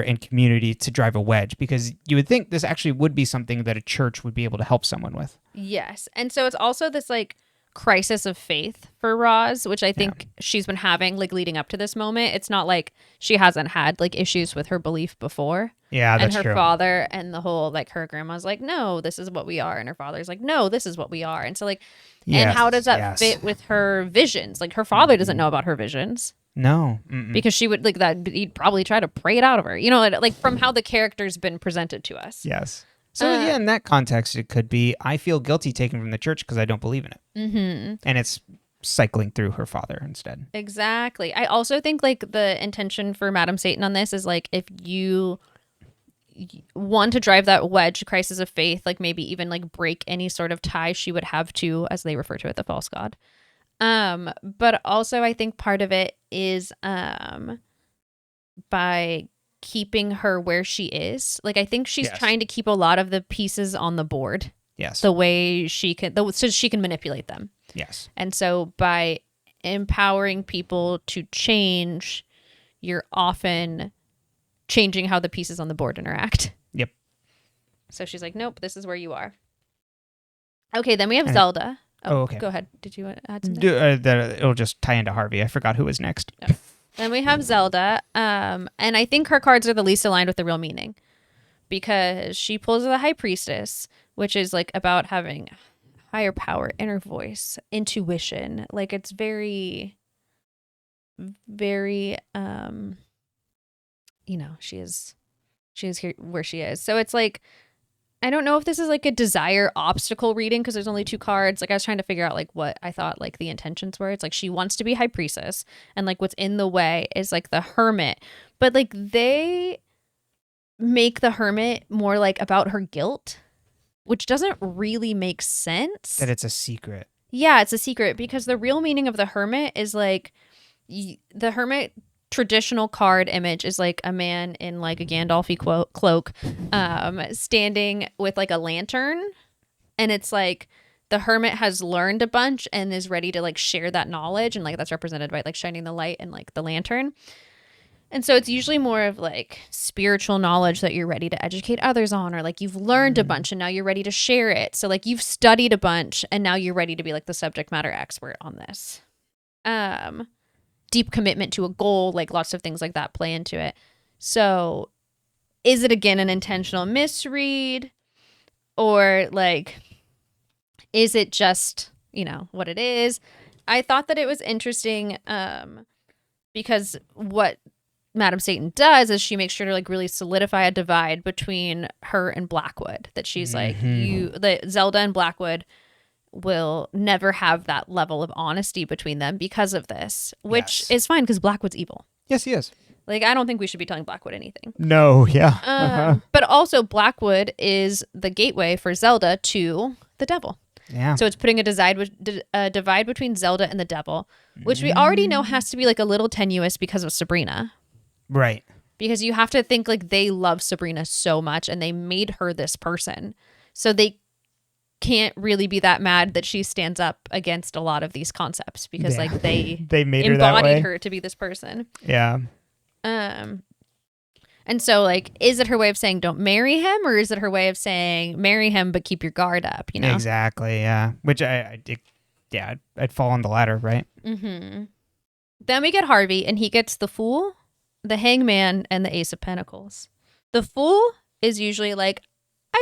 and community to drive a wedge? Because you would think this actually would be something that a church would be able to help someone with. Yes. And so it's also this like crisis of faith for Roz, which I think she's been having like leading up to this moment. It's not like she hasn't had like issues with her belief before. Yeah, that's true. And her father and the whole like her grandma's like, no, this is what we are. And her father's like, no, this is what we are. And so like, and how does that fit with her visions? Like her father doesn't know about her visions. No. Because she would like that. He'd probably try to pray it out of her, you know, like from how the character's been presented to us. Yes. So yeah, in that context, it could be, I feel guilty taking from the church because I don't believe in it. Mm-hmm. And it's cycling through her father instead. Exactly. I also think like the intention for Madam Satan on this is like, if you want to drive that wedge, crisis of faith, like maybe even like break any sort of tie she would have to, as they refer to it, the false god. But also I think part of it is by keeping her where she is. Like, I think she's Yes. trying to keep a lot of the pieces on the board Yes. the way she can, so she can manipulate them. Yes. And so by empowering people to change, you're often changing how the pieces on the board interact. Yep. So she's like, nope, this is where you are. Okay, then we have And- Zelda. Oh, okay. Go ahead. Did you want to add something? It'll just tie into Harvey. I forgot who was next. Then we have Zelda. And I think her cards are the least aligned with the real meaning because she pulls the High Priestess, which is like about having higher power, inner voice, intuition. Like it's very, very, she is here where she is. So it's like, I don't know if this is like a desire obstacle reading because there's only 2 cards. Like I was trying to figure out like what I thought like the intentions were. It's like she wants to be High Priestess and like what's in the way is like the Hermit. But like they make the Hermit more like about her guilt, which doesn't really make sense. That it's a secret. Yeah, it's a secret because the real meaning of the Hermit is like the Hermit traditional card image is like a man in like a Gandalfy cloak standing with like a lantern, and it's like the hermit has learned a bunch and is ready to like share that knowledge, and like that's represented by like shining the light and like the lantern. And so it's usually more of like spiritual knowledge that you're ready to educate others on, or like you've learned a bunch and now you're ready to share it. So like you've studied a bunch and now you're ready to be like the subject matter expert on this. Deep commitment to a goal, like lots of things like that play into it. So is it again an intentional misread, or like is it just what it is? I thought that it was interesting because what Madam Satan does is she makes sure to like really solidify a divide between her and Blackwood, that she's like Zelda and Blackwood will never have that level of honesty between them because of this, which is fine because Blackwood's evil. Yes, he is. Like, I don't think we should be telling Blackwood anything. No, yeah. But also Blackwood is the gateway for Zelda to the devil. Yeah. So it's putting a divide between Zelda and the devil, which we already know has to be like a little tenuous because of Sabrina. Right. Because you have to think like they love Sabrina so much and they made her this person. So they can't really be that mad that she stands up against a lot of these concepts because like they made her that way. embodied her to be this person. Yeah. And so like, is it her way of saying don't marry him, or is it her way of saying marry him but keep your guard up? Exactly. Yeah. Which I'd fall on the latter, right? Mm-hmm. Then we get Harvey, and he gets the Fool, the Hangman, and the Ace of Pentacles. The Fool is usually like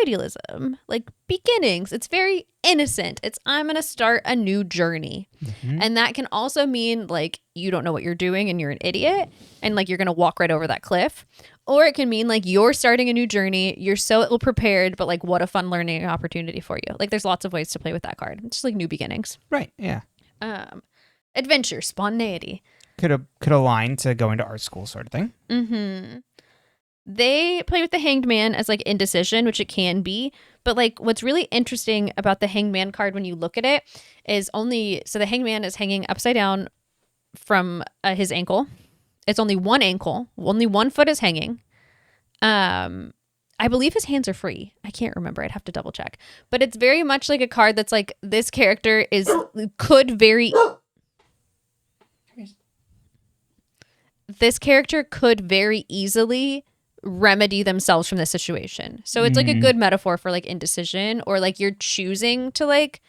idealism, like beginnings. It's very innocent. It's I'm going to start a new journey. Mm-hmm. And that can also mean like you don't know what you're doing and you're an idiot and like you're going to walk right over that cliff. Or it can mean like you're starting a new journey. You're so ill prepared, but like what a fun learning opportunity for you. Like there's lots of ways to play with that card. It's just like new beginnings. Right. Yeah. Adventure, spontaneity. Could align to go into art school sort of thing. Mm-hmm. They play with the Hanged Man as like indecision, which it can be. But like what's really interesting about the Hanged Man card when you look at it is so the Hanged Man is hanging upside down from his ankle. It's only one ankle. Only one foot is hanging. I believe his hands are free. I can't remember. I'd have to double check. But it's very much like a card that's like this character could very easily remedy themselves from this situation. So it's like a good metaphor for like indecision, or like you're choosing to like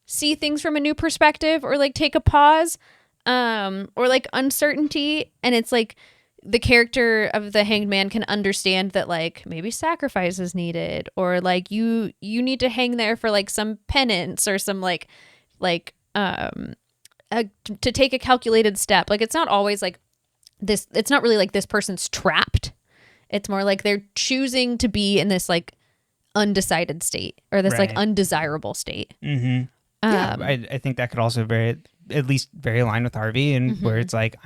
see things from a new perspective, or like take a pause, or like uncertainty. And it's like the character of the Hanged Man can understand that like maybe sacrifice is needed, or like you need to hang there for like some penance or some to take a calculated step. Like it's not always like this. It's not really like this person's trapped. It's more like they're choosing to be in this like undecided state, or this like undesirable state. Mm-hmm. Yeah, I think that could also at least very aligned with Harvey, and where it's like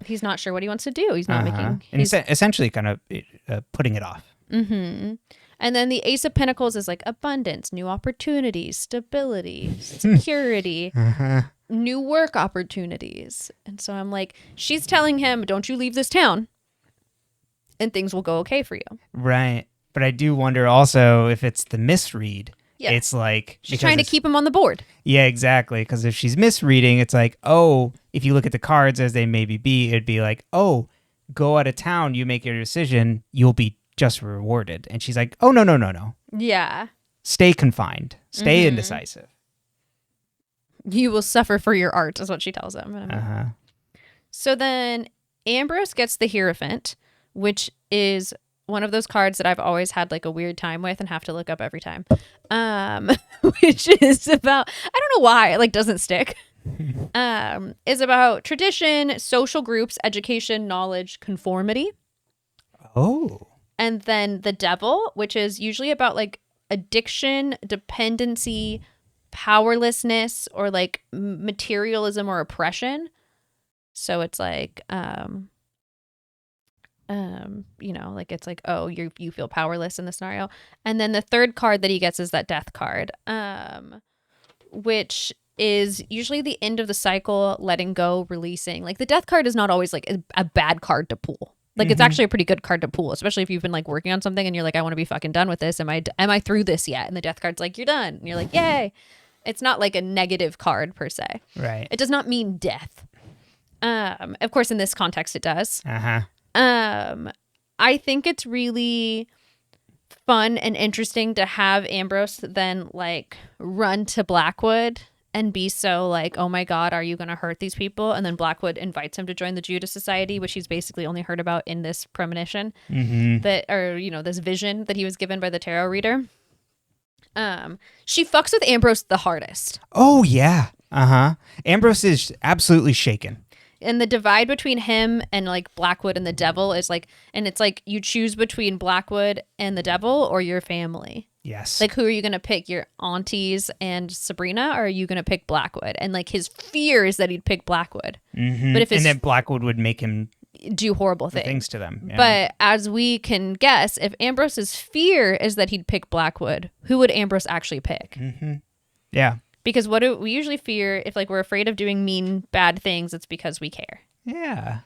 he's not sure what he wants to do. He's not making, and essentially kind of putting it off. Mm-hmm. And then the Ace of Pentacles is like abundance, new opportunities, stability, security, new work opportunities. And so I'm like, she's telling him, don't you leave this town. and things will go okay for you. Right. But I do wonder also if it's the misread. Yeah. It's like... She's trying to keep him on the board. Yeah, exactly. Because if she's misreading, it's like, oh, if you look at the cards as they maybe be, it'd be like, oh, go out of town, you make your decision, you'll be just rewarded. And she's like, oh, no. Yeah. Stay confined. Stay indecisive. You will suffer for your art, is what she tells him. Uh-huh. So then Ambrose gets the Hierophant, which is one of those cards that I've always had like a weird time with and have to look up every time. Which is about, I don't know why it like doesn't stick. Is about tradition, social groups, education, knowledge, conformity. Oh. And then the Devil, which is usually about like addiction, dependency, powerlessness, or like materialism or oppression. So it's like you know, like it's like, oh, you feel powerless in the scenario. And then the third card that he gets is that Death card, which is usually the end of the cycle, letting go, releasing. Like the Death card is not always like a bad card to pull. Like it's actually a pretty good card to pull, especially if you've been like working on something and you're like, I want to be fucking done with this. Am I through this yet? And the Death card's like, you're done. And you're like, yay. It's not like a negative card per se. Right. It does not mean death. Of course, in this context, it does. Uh-huh. I think it's really fun and interesting to have Ambrose then like run to Blackwood and be so like, oh my God, are you going to hurt these people? And then Blackwood invites him to join the Judas Society, which he's basically only heard about in this premonition that, or, you know, this vision that he was given by the tarot reader. She fucks with Ambrose the hardest. Oh, yeah. Uh-huh. Ambrose is absolutely shaken. And the divide between him and like Blackwood and the Devil is like, and it's like you choose between Blackwood and the Devil or your family. Yes. Like, who are you going to pick? Your aunties and Sabrina, or are you going to pick Blackwood? And like his fear is that he'd pick Blackwood. But if and then Blackwood would make him do horrible things to them. Yeah. But as we can guess, if Ambrose's fear is that he'd pick Blackwood, who would Ambrose actually pick? Yeah. Because what do we usually fear if like we're afraid of doing mean, bad things, it's because we care. Yeah.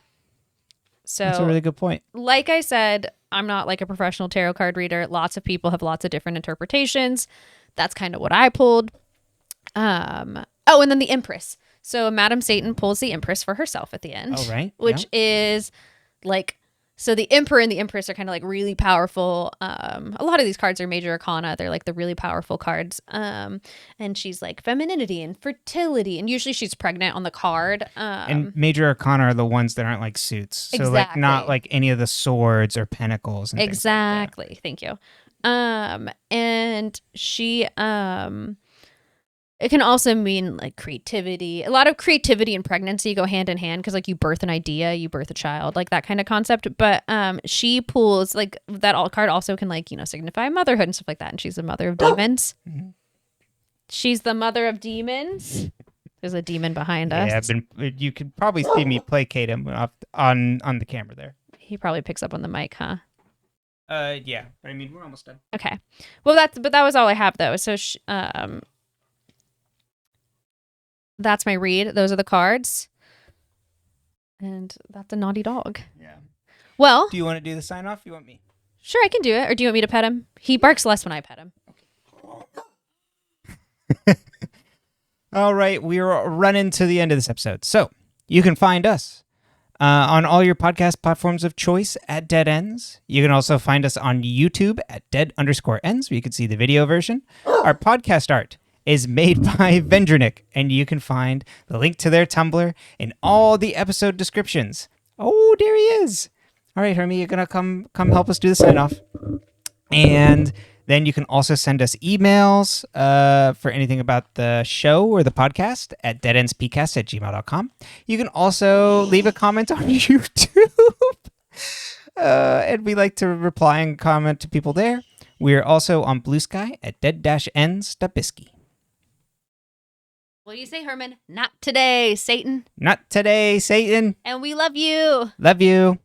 So that's a really good point. Like I said, I'm not like a professional tarot card reader. Lots of people have lots of different interpretations. That's kind of what I pulled. Oh, and then the Empress. So Madame Satan pulls the Empress for herself at the end. Oh, right. Which is like, so the Emperor and the Empress are kind of like really powerful. A lot of these cards are major arcana. They're like the really powerful cards. And she's like femininity and fertility. And usually she's pregnant on the card. And major arcana are the ones that aren't like suits. So like not like any of the swords or pentacles. And exactly. Like Thank you. And she, it can also mean like creativity. A lot of creativity and pregnancy go hand in hand because like you birth an idea, you birth a child, like that kind of concept. But she pulls like that card also can like, you know, signify motherhood and stuff like that. And she's the mother of demons. She's the mother of demons. There's a demon behind us. Yeah, you could probably see me placate him on the camera there. He probably picks up on the mic, huh? Yeah. I mean, we're almost done. Okay. Well, that was all I have though. So that's my read. Those are the cards. And that's a naughty dog. Yeah. Well. Do you want to do the sign off? You want me? Sure, I can do it. Or do you want me to pet him? He barks less when I pet him. Okay. All right. We're running to the end of this episode. So you can find us on all your podcast platforms of choice at Dead Ends. You can also find us on YouTube at dead_ends, where you can see the video version. Our podcast art is made by Vendrinick, and you can find the link to their Tumblr in all the episode descriptions. Oh, there he is. All right, Hermie, you're going to come help us do the sign-off. And then you can also send us emails for anything about the show or the podcast at deadendspcast@gmail.com. You can also leave a comment on YouTube. And we like to reply and comment to people there. We're also on Blue Sky at dead-ends.bisky. What do you say, Herman? Not today, Satan. Not today, Satan. And we love you. Love you.